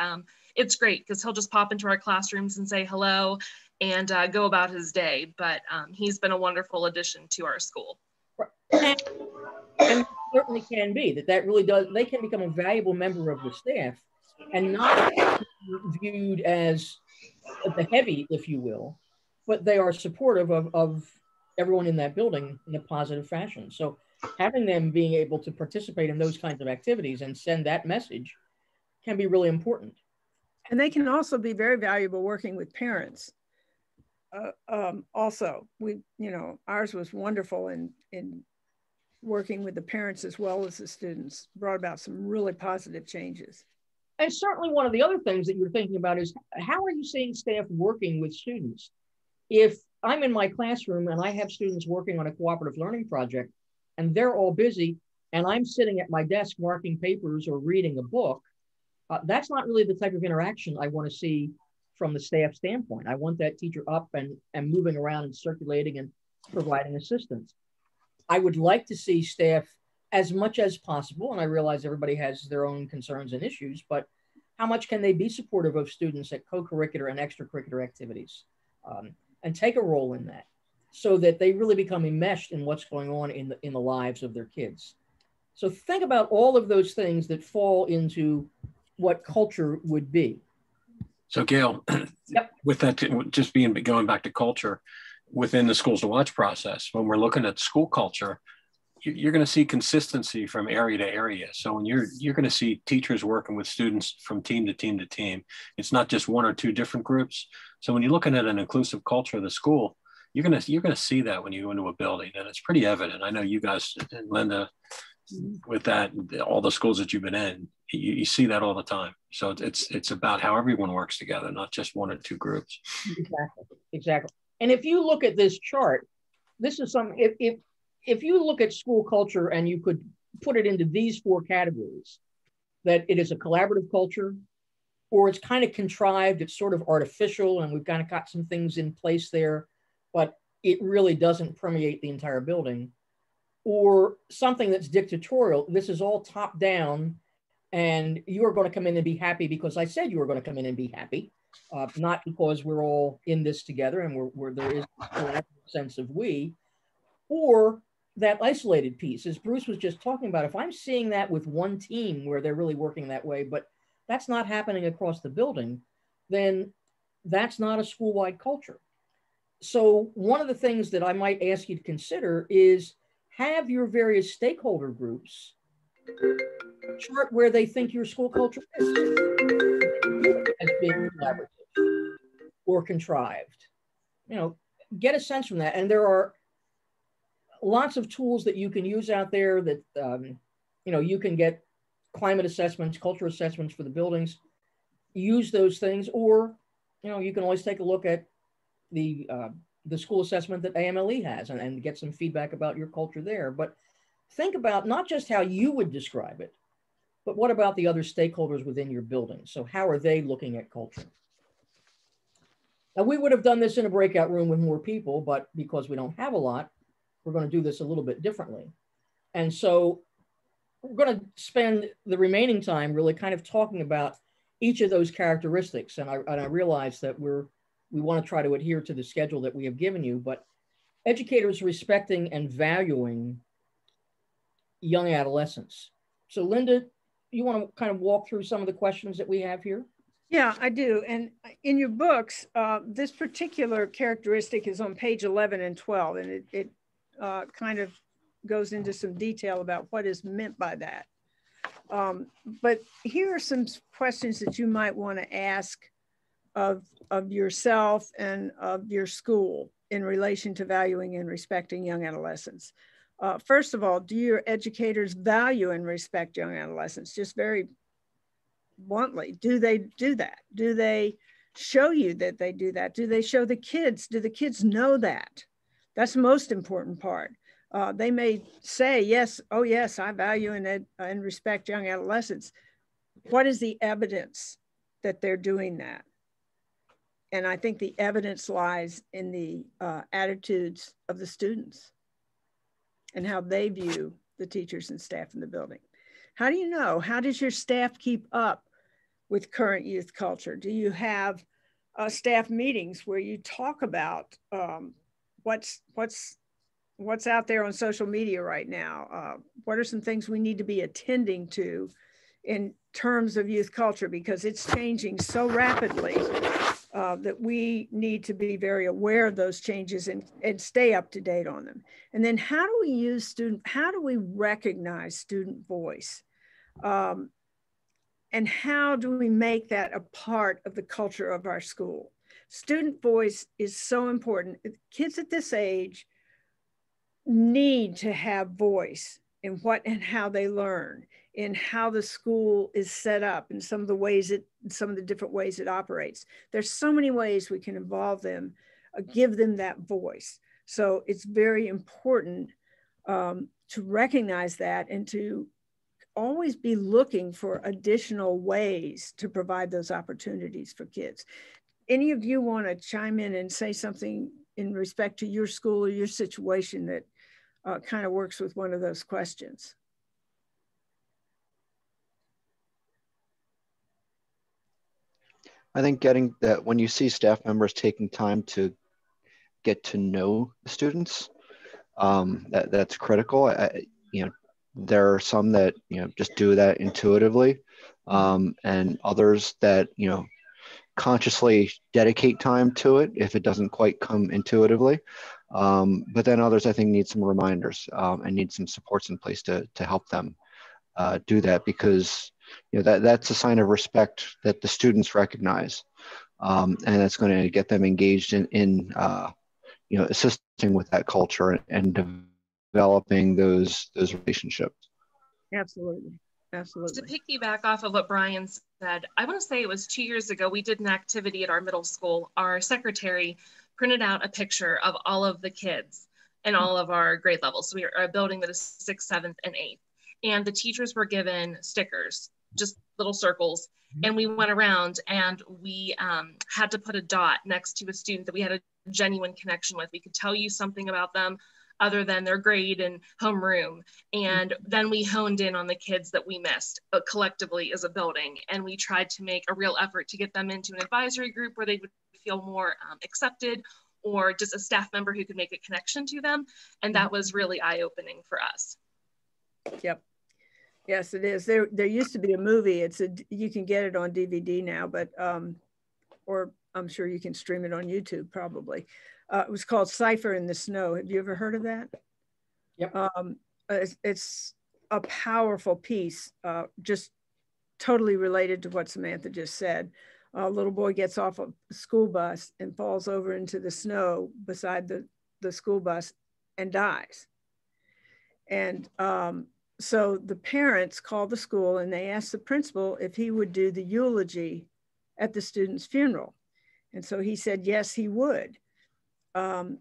it's great because he'll just pop into our classrooms and say hello and go about his day. But he's been a wonderful addition to our school. And it certainly can be that really does, they can become a valuable member of the staff and not viewed as the heavy, if you will, but they are supportive of everyone in that building in a positive fashion. So having them being able to participate in those kinds of activities and send that message can be really important. And they can also be very valuable working with parents. Also, ours was wonderful in working with the parents as well as the students, brought about some really positive changes. And certainly one of the other things that you're thinking about is, how are you seeing staff working with students? If I'm in my classroom and I have students working on a cooperative learning project and they're all busy and I'm sitting at my desk marking papers or reading a book, that's not really the type of interaction I want to see from the staff standpoint. I want that teacher up and moving around and circulating and providing assistance. I would like to see staff as much as possible, and I realize everybody has their own concerns and issues, but how much can they be supportive of students at co-curricular and extracurricular activities, and take a role in that so that they really become enmeshed in what's going on in the lives of their kids. So think about all of those things that fall into what culture would be. So Gail, yep. With that, just going back to culture within the Schools to Watch process, when we're looking at school culture, you're going to see consistency from area to area. So when you're going to see teachers working with students from team to team to team, it's not just one or two different groups. So when you're looking at an inclusive culture of the school, you're going to see that when you go into a building, and it's pretty evident. I know you guys and Linda, with that, all the schools that you've been in, you see that all the time. So it's about how everyone works together, not just one or two groups. Exactly. And if you look at this chart, this is something, if you look at school culture and you could put it into these four categories, that it is a collaborative culture, or it's kind of contrived, it's sort of artificial, and we've kind of got some things in place there, but it really doesn't permeate the entire building, or something that's dictatorial. This is all top down, and you are going to come in and be happy because I said you were going to come in and be happy, not because we're all in this together and where there is a sense of we, or that isolated piece, as Bruce was just talking about. If I'm seeing that with one team where they're really working that way, but that's not happening across the building, then that's not a school-wide culture. So one of the things that I might ask you to consider is have your various stakeholder groups chart where they think your school culture is as being collaborative or contrived. You know, get a sense from that. And there are lots of tools that you can use out there that, you know, you can get climate assessments, culture assessments for the buildings, use those things, or, you know, you can always take a look at the school assessment that AMLE has and get some feedback about your culture there. But think about not just how you would describe it, but what about the other stakeholders within your building? So how are they looking at culture? Now, we would have done this in a breakout room with more people, but because we don't have a lot, we're going to do this a little bit differently. And so we're going to spend the remaining time really kind of talking about each of those characteristics. And I realize that we want to try to adhere to the schedule that we have given you, but educators respecting and valuing young adolescents. So Linda, you want to kind of walk through some of the questions that we have here? Yeah, I do. And in your books, this particular characteristic is on page 11 and 12, and it kind of goes into some detail about what is meant by that. But here are some questions that you might want to ask of yourself and of your school in relation to valuing and respecting young adolescents. First of all, do your educators value and respect young adolescents? Just very bluntly, do they do that? Do they show you that they do that? Do they show the kids? Do the kids know that? That's the most important part. They may say, yes, oh yes, I value and respect young adolescents. What is the evidence that they're doing that? And I think the evidence lies in the attitudes of the students and how they view the teachers and staff in the building. How do you know? How does your staff keep up with current youth culture? Do you have staff meetings where you talk about what's out there on social media right now? What are some things we need to be attending to in terms of youth culture? Because it's changing so rapidly that we need to be very aware of those changes and stay up to date on them. And then how do we recognize student voice? And how do we make that a part of the culture of our school? Student voice is so important. Kids at this age need to have voice in what and how they learn, in how the school is set up, and some of the different ways it operates. There's so many ways we can involve them, give them that voice. So it's very important to recognize that and to always be looking for additional ways to provide those opportunities for kids. Any of you want to chime in and say something in respect to your school or your situation that kind of works with one of those questions? I think getting that when you see staff members taking time to get to know the students, that's critical. You know, there are some that, you know, just do that intuitively, and others that, you know, consciously dedicate time to it if it doesn't quite come intuitively. But then others, I think, need some reminders, and need some supports in place to help them do that, because, you know, that's a sign of respect that the students recognize, and that's going to get them engaged in you know, assisting with that culture and developing those relationships. Absolutely. Absolutely. To piggyback off of what Brian said, I want to say it was 2 years ago, we did an activity at our middle school. Our secretary printed out a picture of all of the kids in all of our grade levels. So we are a building that is 6th, 7th, and 8th. And the teachers were given stickers, just little circles. And we went around and we had to put a dot next to a student that we had a genuine connection with. We could tell you something about them other than their grade and homeroom. And then we honed in on the kids that we missed collectively as a building. And we tried to make a real effort to get them into an advisory group where they would feel more accepted, or just a staff member who could make a connection to them. And that was really eye-opening for us. Yep. Yes, it is. There used to be a movie. You can get it on DVD now, but or I'm sure you can stream it on YouTube probably. It was called Cipher in the Snow. Have you ever heard of that? Yep. It's a powerful piece, just totally related to what Samantha just said. A little boy gets off a school bus and falls over into the snow beside the school bus and dies. And so the parents called the school and they asked the principal if he would do the eulogy at the student's funeral. And so he said, yes, he would.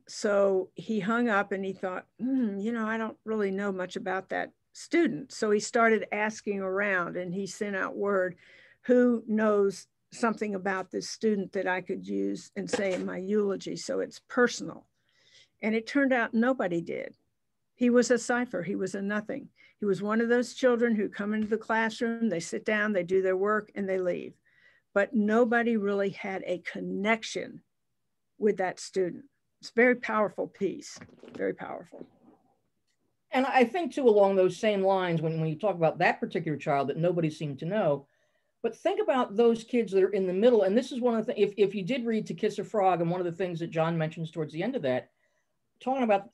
So he hung up and he thought, you know, I don't really know much about that student. So he started asking around and he sent out word, who knows something about this student that I could use and say in my eulogy, so it's personal. And it turned out nobody did. He was a cipher. He was a nothing. He was one of those children who come into the classroom, they sit down, they do their work, and they leave. But nobody really had a connection with that student. It's a very powerful piece, very powerful. And I think too, along those same lines, when you talk about that particular child that nobody seemed to know, but think about those kids that are in the middle. And this is one of the things, if you did read To Kiss a Frog, and one of the things that John mentions towards the end of that, talking about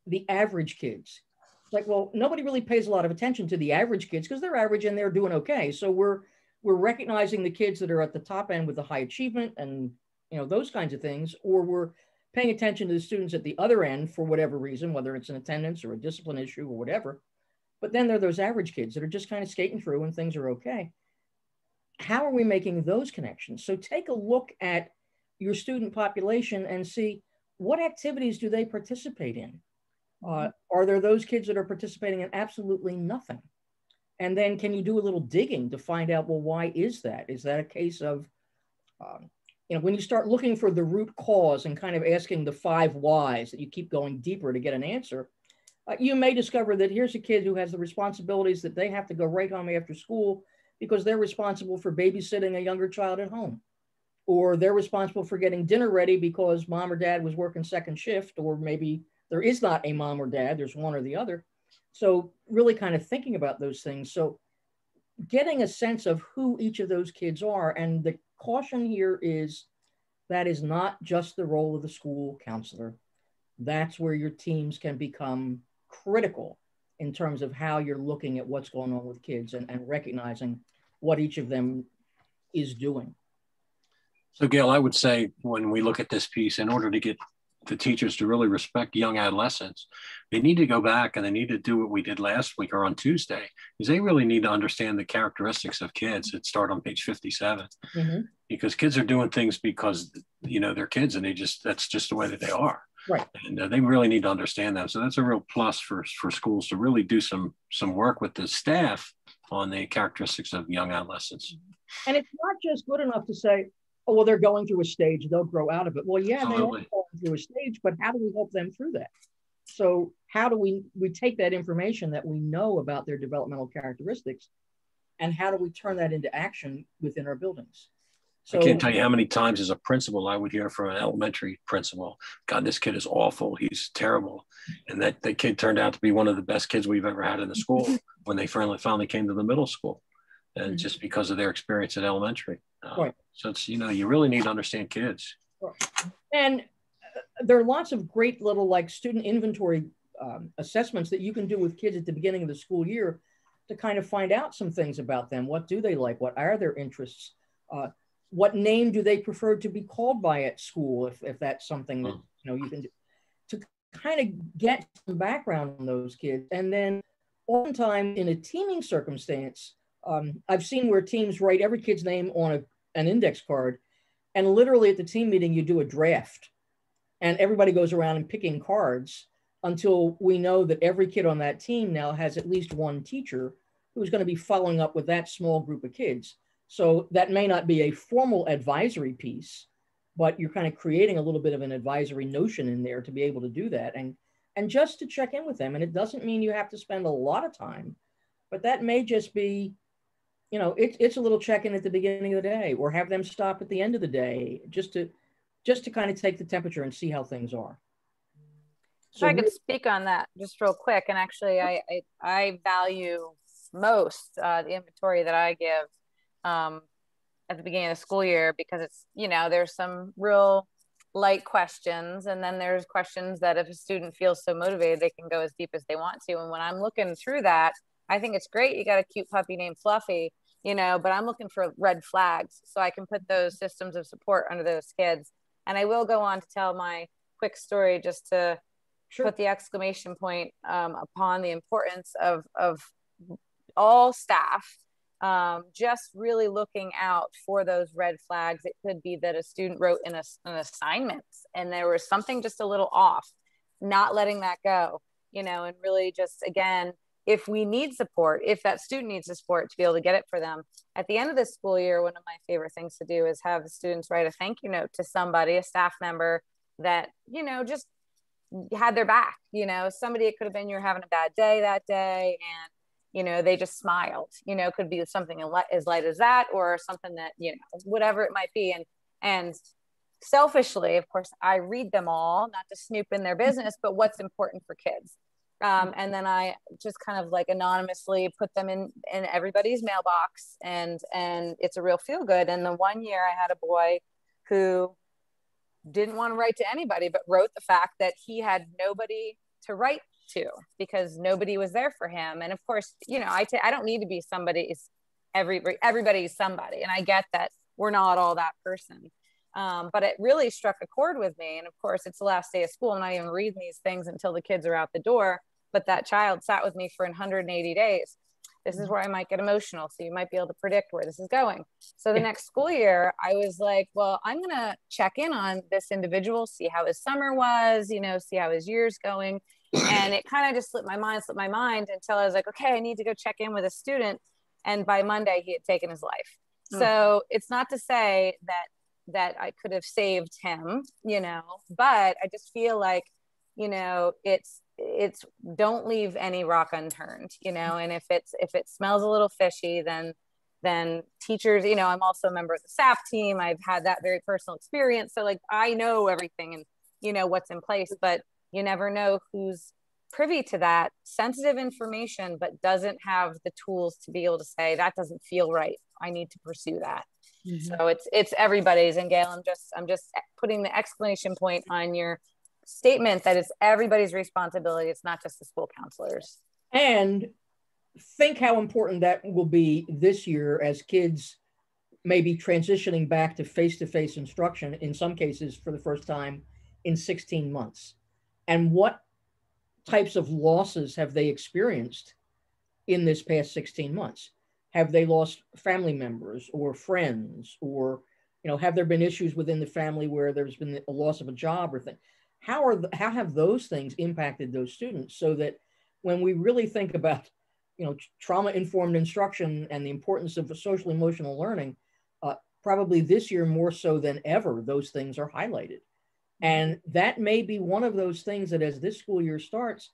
the average kids. It's like, well, nobody really pays a lot of attention to the average kids because they're average and they're doing okay. So we're recognizing the kids that are at the top end with the high achievement and, you know, those kinds of things, or we're paying attention to the students at the other end for whatever reason, whether it's an attendance or a discipline issue or whatever. But then there are those average kids that are just kind of skating through and things are okay. How are we making those connections? So take a look at your student population and see what activities do they participate in? Are there those kids that are participating in absolutely nothing? And then can you do a little digging to find out, well, why is that? Is that a case of, you know, when you start looking for the root cause and kind of asking the 5 whys that you keep going deeper to get an answer, you may discover that here's a kid who has the responsibilities that they have to go right home after school because they're responsible for babysitting a younger child at home, or they're responsible for getting dinner ready because mom or dad was working second shift, or maybe there is not a mom or dad, there's one or the other. So really kind of thinking about those things. So getting a sense of who each of those kids are. And the caution here is that is not just the role of the school counselor. That's where your teams can become critical in terms of how you're looking at what's going on with kids and recognizing what each of them is doing. So Gail, I would say when we look at this piece, in order to get the teachers to really respect young adolescents, they need to go back and they need to do what we did last week or on Tuesday, is they really need to understand the characteristics of kids that start on page 57. Because kids are doing things because, you know, they're kids and that's just the way that they are. Right. And they really need to understand that. So that's a real plus for schools to really do some work with the staff on the characteristics of young adolescents. And it's not just good enough to say, oh, well, they're going through a stage, they'll grow out of it. Well, yeah, Absolutely. they are going through a stage, but how do we help them through that? So how do we take that information that we know about their developmental characteristics and how do we turn that into action within our buildings? I can't tell you how many times as a principal I would hear from an elementary principal, God, this kid is awful. He's terrible. And that the kid turned out to be one of the best kids we've ever had in the school when they finally came to the middle school. And just because of their experience at elementary. Right. So it's, you really need to understand kids. And there are lots of great little like student inventory assessments that you can do with kids at the beginning of the school year to kind of find out some things about them. What do they like? What are their interests? What name do they prefer to be called by at school, if that's something that you can do, to kind of get some background on those kids. And then oftentimes in a teaming circumstance, I've seen where teams write every kid's name on an index card, and literally at the team meeting you do a draft, and everybody goes around and picking cards until we know that every kid on that team now has at least one teacher who's going to be following up with that small group of kids. So that may not be a formal advisory piece, but you're kind of creating a little bit of an advisory notion in there to be able to do that and just to check in with them. And it doesn't mean you have to spend a lot of time, but that may just be, it's a little check-in at the beginning of the day, or have them stop at the end of the day just to kind of take the temperature and see how things are. So if I could speak on that just real quick, and actually I value most the inventory that I give at the beginning of the school year, because it's, there's some real light questions, and then there's questions that if a student feels so motivated, they can go as deep as they want to. And when I'm looking through that, I think it's great. You got a cute puppy named Fluffy, but I'm looking for red flags so I can put those systems of support under those kids. And I will go on to tell my quick story just to put the exclamation point upon the importance of all staff just really looking out for those red flags. It could be that a student wrote in an assignment and there was something just a little off, not letting that go, and really just, again, if we need support, if that student needs the support, to be able to get it for them. At the end of the school year, one of my favorite things to do is have the students write a thank you note to somebody, a staff member that, just had their back. Somebody, it could have been you're having a bad day that day and they just smiled. Could be something as light as that, or something that, whatever it might be. And selfishly, of course, I read them all, not to snoop in their business, but what's important for kids. And then I just kind of like anonymously put them in everybody's mailbox, and it's a real feel good. And the one year I had a boy who didn't want to write to anybody, but wrote the fact that he had nobody to write to because nobody was there for him. And of course, I don't need to be somebody's everybody's somebody. And I get that we're not all that person. But it really struck a chord with me. And of course, it's the last day of school. I'm not even reading these things until the kids are out the door. But that child sat with me for 180 days. This is where I might get emotional. So you might be able to predict where this is going. So the next school year, I was like, well, I'm going to check in on this individual, see how his summer was, see how his year's going. And it kind of just slipped my mind until I was like, okay, I need to go check in with a student. And by Monday, he had taken his life. So it's not to say that I could have saved him, but I just feel like, it's don't leave any rock unturned, and if it smells a little fishy, then teachers, I'm also a member of the SAP team. I've had that very personal experience. So like, I know everything and what's in place, but you never know who's privy to that sensitive information, but doesn't have the tools to be able to say, that doesn't feel right. I need to pursue that. Mm-hmm. So it's everybody's. And Gail, I'm just putting the exclamation point on your statement that it's everybody's responsibility. It's not just the school counselors. And think how important that will be this year as kids may be transitioning back to face-to-face instruction, in some cases for the first time in 16 months. And what types of losses have they experienced in this past 16 months? Have they lost family members or friends, or have there been issues within the family where there's been a loss of a job or thing? How have those things impacted those students, so that when we really think about trauma-informed instruction and the importance of social emotional learning, probably this year more so than ever, those things are highlighted. And that may be one of those things that as this school year starts,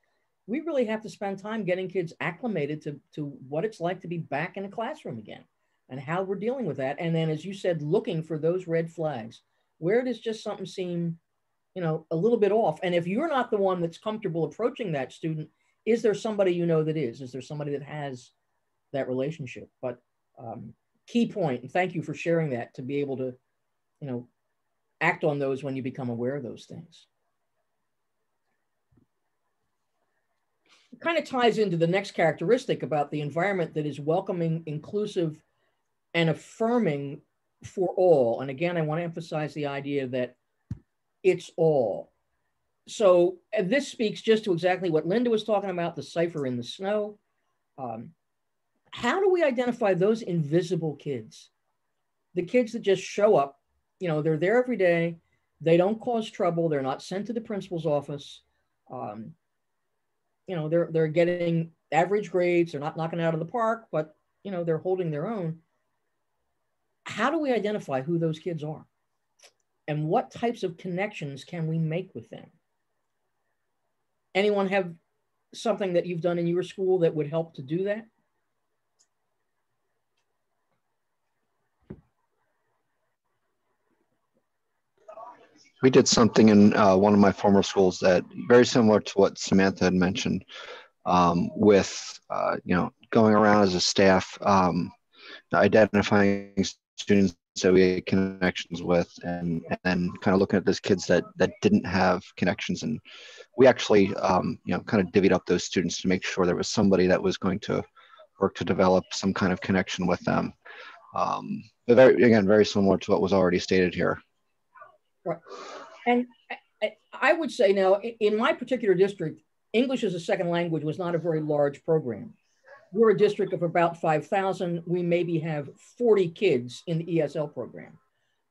we really have to spend time getting kids acclimated to what it's like to be back in a classroom again. and how we're dealing with that. And then, as you said, looking for those red flags. Where does just something seem, you know, a little bit off? And if you're not the one that's comfortable approaching that student, is there somebody you know that is? Is there somebody that has that relationship? But key point, and thank you for sharing that, to be able to, you know, act on those when you become aware of those things. It kind of ties into the next characteristic about the environment that is welcoming, inclusive, and affirming for all. And again, I want to emphasize the idea that it's all. So this speaks just to exactly what Linda was talking about, the cipher in the snow. How do we identify those invisible kids? The kids that just show up, you know, they're there every day. They don't cause trouble. They're not sent to the principal's office. You know, they're getting average grades. They're not knocking it out of the park, but, you know, they're holding their own. How do we identify who those kids are? And what types of connections can we make with them? Anyone have something that you've done in your school that would help to do that? We did something in one of my former schools that very similar to what Samantha had mentioned, with you know, going around as a staff, identifying students that we had connections with, and then kind of looking at those kids that didn't have connections. And we actually you know, kind of divvied up those students to make sure there was somebody that was going to work to develop some kind of connection with them. But very similar to what was already stated here. Right. And I would say now, in my particular district, English as a second language was not a very large program. We're a district of about 5,000. We maybe have 40 kids in the ESL program.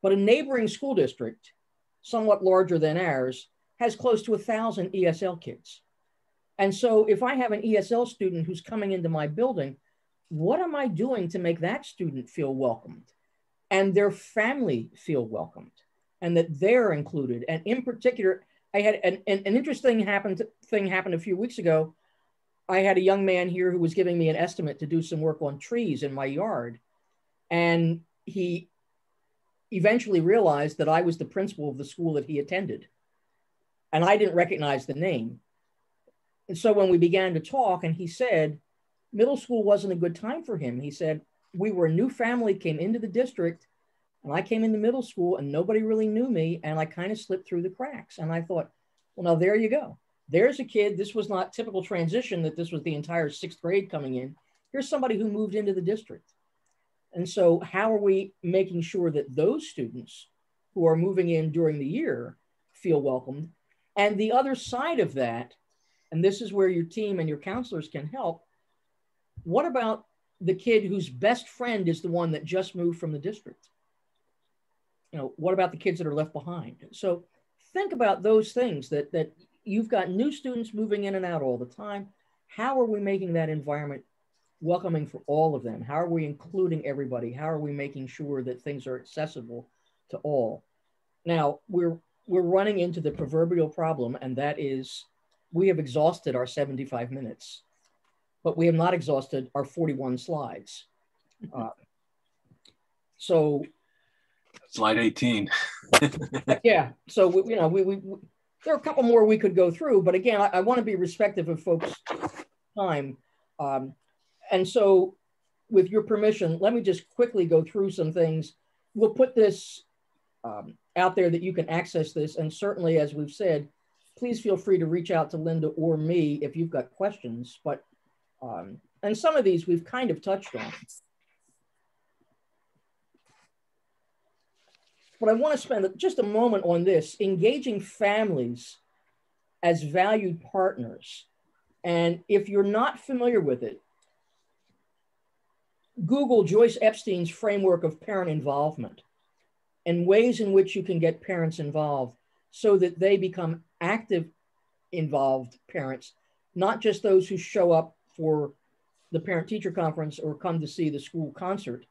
But a neighboring school district, somewhat larger than ours, has close to 1,000 ESL kids. And so if I have an ESL student who's coming into my building, what am I doing to make that student feel welcomed and their family feel welcomed and that they're included? And in particular, I had an interesting thing happened a few weeks ago. I had a young man here who was giving me an estimate to do some work on trees in my yard. And he eventually realized that I was the principal of the school that he attended. And I didn't recognize the name. And so when we began to talk, and he said, middle school wasn't a good time for him. He said, we were a new family, came into the district, and I came into middle school and nobody really knew me. And I kind of slipped through the cracks. And I thought, well, now there you go. There's a kid. This was not typical transition, that this was the entire 6th grade coming in. Here's somebody who moved into the district. And so how are we making sure that those students who are moving in during the year feel welcomed? And the other side of that, and this is where your team and your counselors can help, what about the kid whose best friend is the one that just moved from the district? You know, what about the kids that are left behind? So think about those things, that you've got new students moving in and out all the time. How are we making that environment welcoming for all of them? How are we including everybody? How are we making sure that things are accessible to all? Now, we're running into the proverbial problem, and that is we have exhausted our 75 minutes, but we have not exhausted our 41 slides. So slide 18. Yeah, so you know, there are a couple more we could go through, but again, I want to be respectful of folks' time. And so with your permission, let me just quickly go through some things. We'll put this out there that you can access this. And certainly, as we've said, please feel free to reach out to Linda or me if you've got questions. But, and some of these we've kind of touched on. But I want to spend just a moment on this, engaging families as valued partners. And if you're not familiar with it, Google Joyce Epstein's framework of parent involvement and ways in which you can get parents involved so that they become active, involved parents, not just those who show up for the parent-teacher conference or come to see the school concert,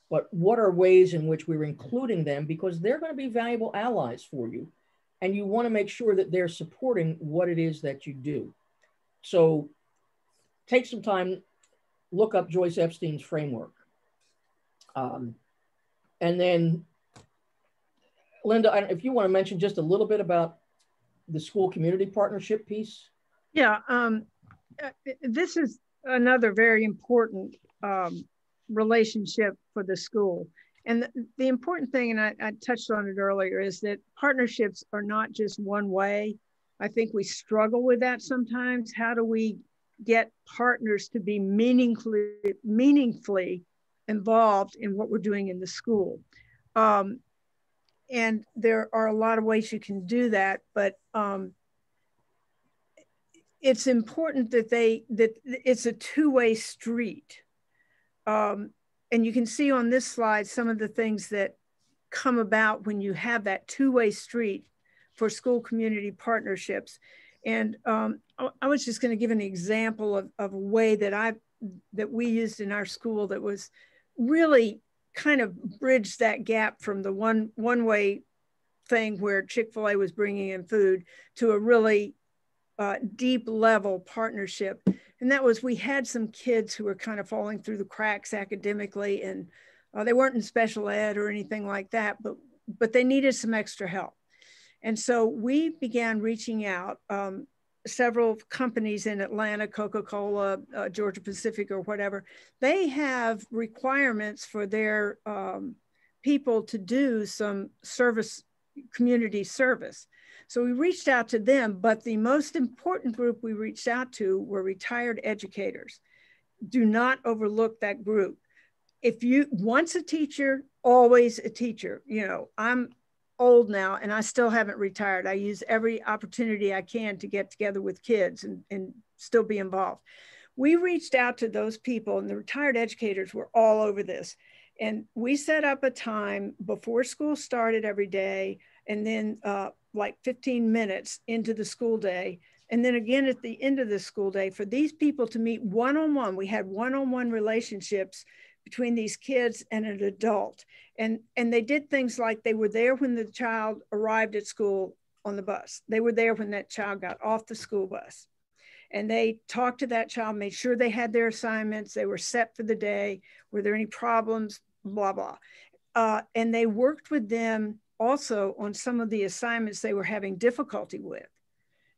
but what are ways in which we're including them, because they're going to be valuable allies for you. And you want to make sure that they're supporting what it is that you do. So take some time, look up Joyce Epstein's framework. And then, Linda, if you want to mention just a little bit about the school community partnership piece. Yeah, this is another very important relationship for the school. And the important thing, and I touched on it earlier, is that partnerships are not just one way. I think we struggle with that sometimes. How do we get partners to be meaningfully involved in what we're doing in the school? And there are a lot of ways you can do that, but it's important that it's a two-way street. And you can see on this slide some of the things that come about when you have that two-way street for school community partnerships. And I was just going to give an example of a way that we used in our school that was really kind of bridged that gap from the one-way thing where Chick-fil-A was bringing in food to a really deep level partnership. And that was, we had some kids who were kind of falling through the cracks academically, and they weren't in special ed or anything like that, but they needed some extra help. And so we began reaching out. Several companies in Atlanta, Coca-Cola, Georgia Pacific or whatever, they have requirements for their people to do some community service. So we reached out to them, but the most important group we reached out to were retired educators. Do not overlook that group. If you, once a teacher, always a teacher. You know, I'm old now and I still haven't retired. I use every opportunity I can to get together with kids and still be involved. We reached out to those people, and the retired educators were all over this. And we set up a time before school started every day, and then like 15 minutes into the school day. And then again at the end of the school day for these people to meet one-on-one. We had one-on-one relationships between these kids and an adult. And they did things like they were there when the child arrived at school on the bus. They were there when that child got off the school bus. And they talked to that child, made sure they had their assignments, they were set for the day, were there any problems, blah, blah. And they worked with them also on some of the assignments they were having difficulty with,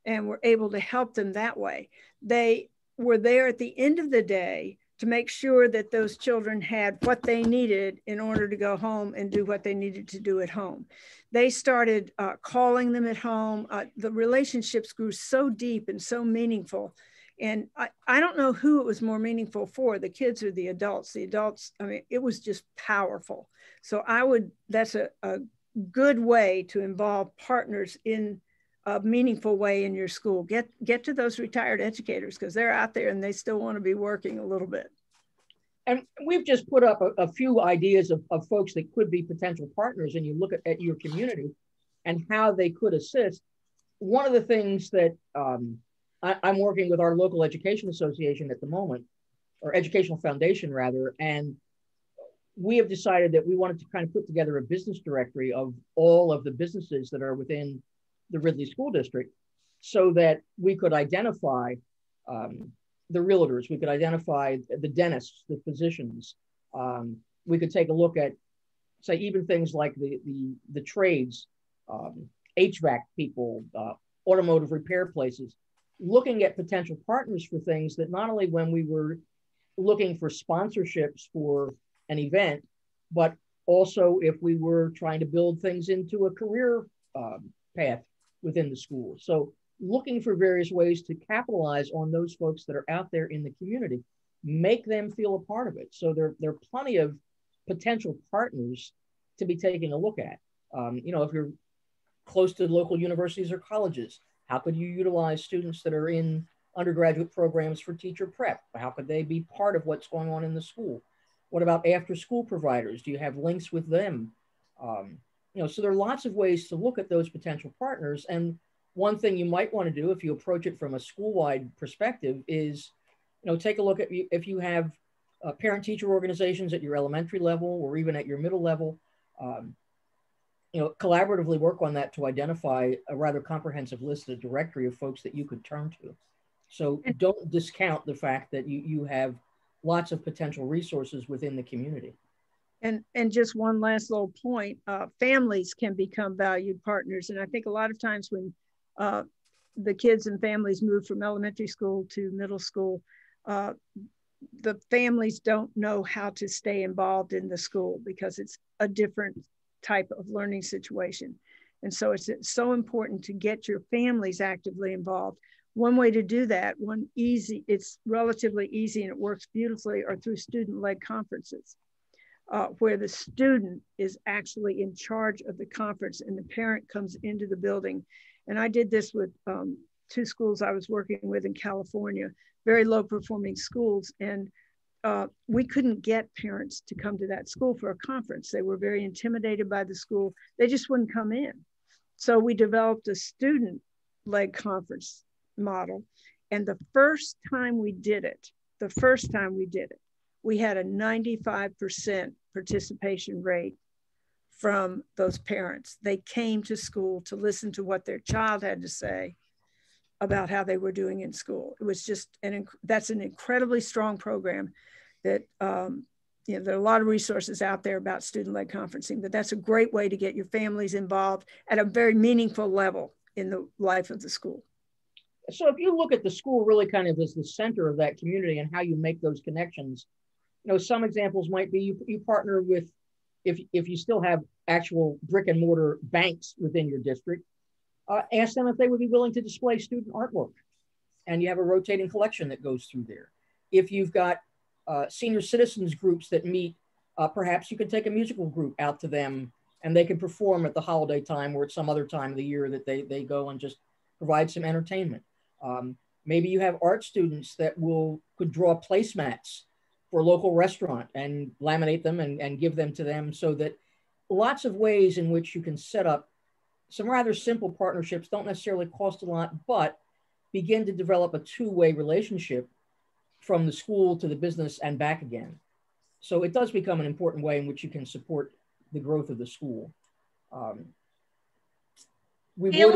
and were able to help them that way. They were there at the end of the day to make sure that those children had what they needed in order to go home and do what they needed to do at home. They started calling them at home. The relationships grew so deep and so meaningful. And I don't know who it was more meaningful for, the kids or the adults. The adults, I mean, it was just powerful. So that's a good way to involve partners in a meaningful way in your school. Get to those retired educators, because they're out there and they still want to be working a little bit. And we've just put up a few ideas of folks that could be potential partners, and you look at your community and how they could assist. One of the things that I'm working with our local education association at the moment, or educational foundation rather, and we have decided that we wanted to kind of put together a business directory of all of the businesses that are within the Ridley School District, so that we could identify the realtors, we could identify the dentists, the physicians. We could take a look at, say, even things like the trades, HVAC people, automotive repair places, looking at potential partners for things that not only when we were looking for sponsorships for an event, but also if we were trying to build things into a career path within the school. So looking for various ways to capitalize on those folks that are out there in the community, make them feel a part of it. So there are plenty of potential partners to be taking a look at. You know, if you're close to local universities or colleges, how could you utilize students that are in undergraduate programs for teacher prep? How could they be part of what's going on in the school? What about after school providers? Do you have links with them? You know, so there are lots of ways to look at those potential partners. And one thing you might want to do if you approach it from a school-wide perspective is, you know, take a look at if you have parent-teacher organizations at your elementary level or even at your middle level, you know, collaboratively work on that to identify a rather comprehensive list, a directory of folks that you could turn to. So don't discount the fact that you have lots of potential resources within the community. And just one last little point, families can become valued partners. And I think a lot of times when the kids and families move from elementary school to middle school, the families don't know how to stay involved in the school because it's a different type of learning situation. And so it's so important to get your families actively involved. One way to do that, it's relatively easy and it works beautifully, are through student-led conferences, where the student is actually in charge of the conference and the parent comes into the building. And I did this with 2 schools I was working with in California, very low performing schools. And we couldn't get parents to come to that school for a conference. They were very intimidated by the school. They just wouldn't come in. So we developed a student-led conference model. And the first time we did it, we had a 95% participation rate from those parents. They came to school to listen to what their child had to say about how they were doing in school. It was just, that's an incredibly strong program that, there are a lot of resources out there about student-led conferencing, but that's a great way to get your families involved at a very meaningful level in the life of the school. So if you look at the school really kind of as the center of that community and how you make those connections, some examples might be you partner with, if you still have actual brick and mortar banks within your district, ask them if they would be willing to display student artwork. And you have a rotating collection that goes through there. If you've got senior citizens groups that meet, perhaps you could take a musical group out to them and they can perform at the holiday time or at some other time of the year that they go and just provide some entertainment. Maybe you have art students that could draw placemats for a local restaurant and laminate them and give them to them, so that lots of ways in which you can set up some rather simple partnerships, don't necessarily cost a lot, but begin to develop a two-way relationship from the school to the business and back again. So it does become an important way in which you can support the growth of the school. Gail,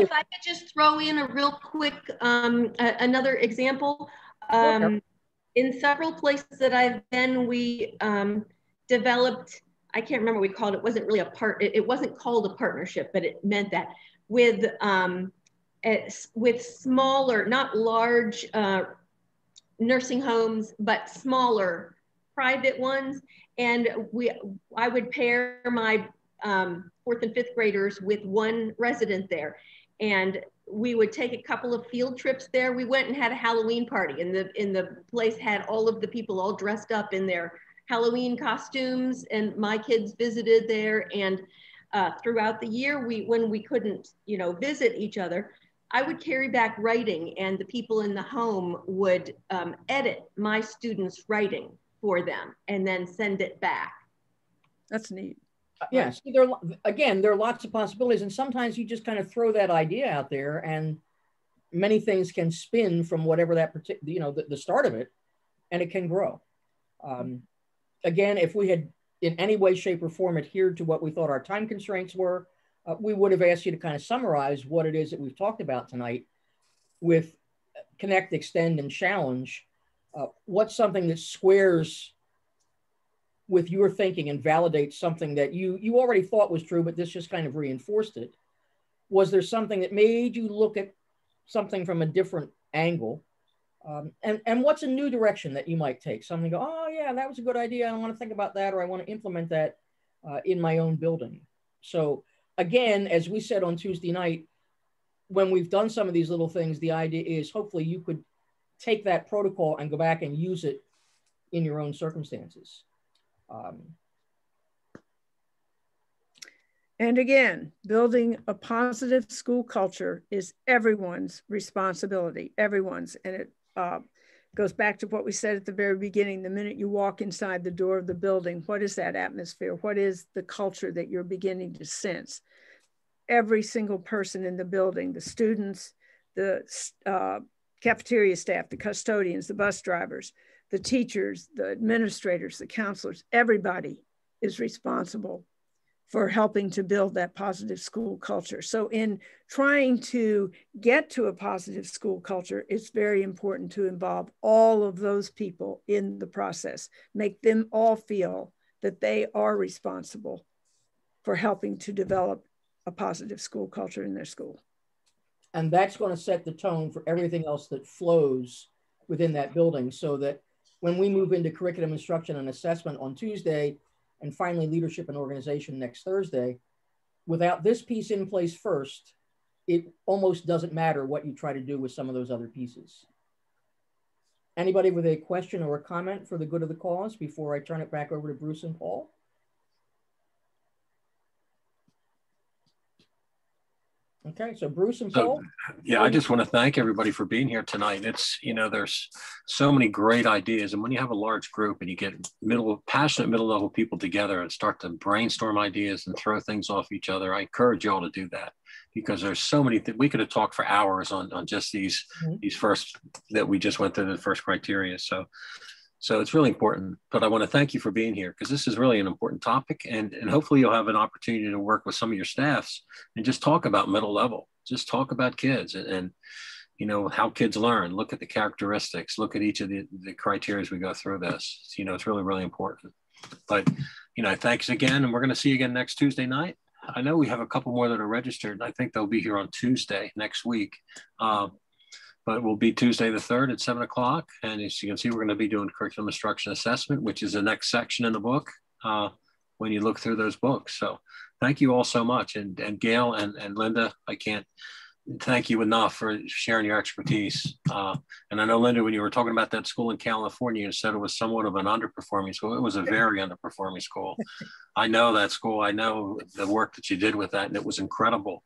if I could just throw in a real quick, another example. In several places that I've been, we developed, I can't remember what we called it, wasn't really it wasn't called a partnership, but it meant that with smaller, not large nursing homes, but smaller private ones. And I would pair my 4th and 5th graders with one resident there. And we would take a couple of field trips there. We went and had a Halloween party, and the place had all of the people all dressed up in their Halloween costumes, and my kids visited there. And throughout the year, when we couldn't, visit each other, I would carry back writing, and the people in the home would edit my students' writing for them and then send it back. That's neat. Yes, there are lots of possibilities, and sometimes you just kind of throw that idea out there, and many things can spin from whatever that particular, the start of it, and it can grow. Again, if we had in any way, shape, or form adhered to what we thought our time constraints were, we would have asked you to kind of summarize what it is that we've talked about tonight with connect, extend, and challenge. What's something that squares with your thinking and validates something that you already thought was true, but this just kind of reinforced it? Was there something that made you look at something from a different angle? And what's a new direction that you might take? Something go, oh yeah, that was a good idea. I want to think about that, or I want to implement that in my own building. So again, as we said on Tuesday night, when we've done some of these little things, the idea is hopefully you could take that protocol and go back and use it in your own circumstances. And again, building a positive school culture is everyone's responsibility, everyone's. And it goes back to what we said at the very beginning. The minute you walk inside the door of the building, what is that atmosphere? What is the culture that you're beginning to sense? Every single person in the building, the students, the cafeteria staff, the custodians, the bus drivers, the teachers, the administrators, the counselors, everybody is responsible for helping to build that positive school culture. So in trying to get to a positive school culture, it's very important to involve all of those people in the process, make them all feel that they are responsible for helping to develop a positive school culture in their school. And that's going to set the tone for everything else that flows within that building, so that when we move into curriculum instruction and assessment on Tuesday, and finally leadership and organization next Thursday, without this piece in place first, it almost doesn't matter what you try to do with some of those other pieces. Anybody with a question or a comment for the good of the cause before I turn it back over to Bruce and Paul? Okay, so Bruce and Paul. Yeah, I just want to thank everybody for being here tonight. It's, you know, there's so many great ideas. And when you have a large group and you get passionate middle level people together and start to brainstorm ideas and throw things off each other, I encourage you all to do that, because there's so many we could have talked for hours on just these first that we just went through, the first criteria. So it's really important, but I want to thank you for being here, because this is really an important topic, and hopefully you'll have an opportunity to work with some of your staffs and just talk about middle level, just talk about kids and you know, how kids learn, look at the characteristics, look at each of the criteria as we go through this. You know, it's really, really important. But, you know, thanks again, and we're going to see you again next Tuesday night. I know we have a couple more that are registered. I think they'll be here on Tuesday next week. But we'll be Tuesday the 3rd at 7 o'clock. And as you can see, we're going to be doing curriculum instruction assessment, which is the next section in the book when you look through those books. So thank you all so much. And Gail and Linda, I can't thank you enough for sharing your expertise. And I know, Linda, when you were talking about that school in California, you said it was somewhat of an underperforming school. It was a very underperforming school. I know that school. I know the work that you did with that, and it was incredible.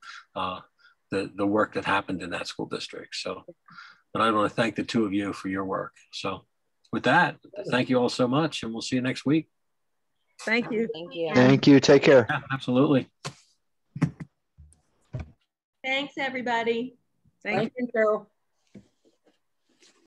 The work that happened in that school district. So, but I want to thank the two of you for your work. So with that, thank you all so much, and we'll see you next week. Thank you. Thank you. Thank you. Take care. Yeah, absolutely. Thanks, everybody. Thank you. Thank you, Carol.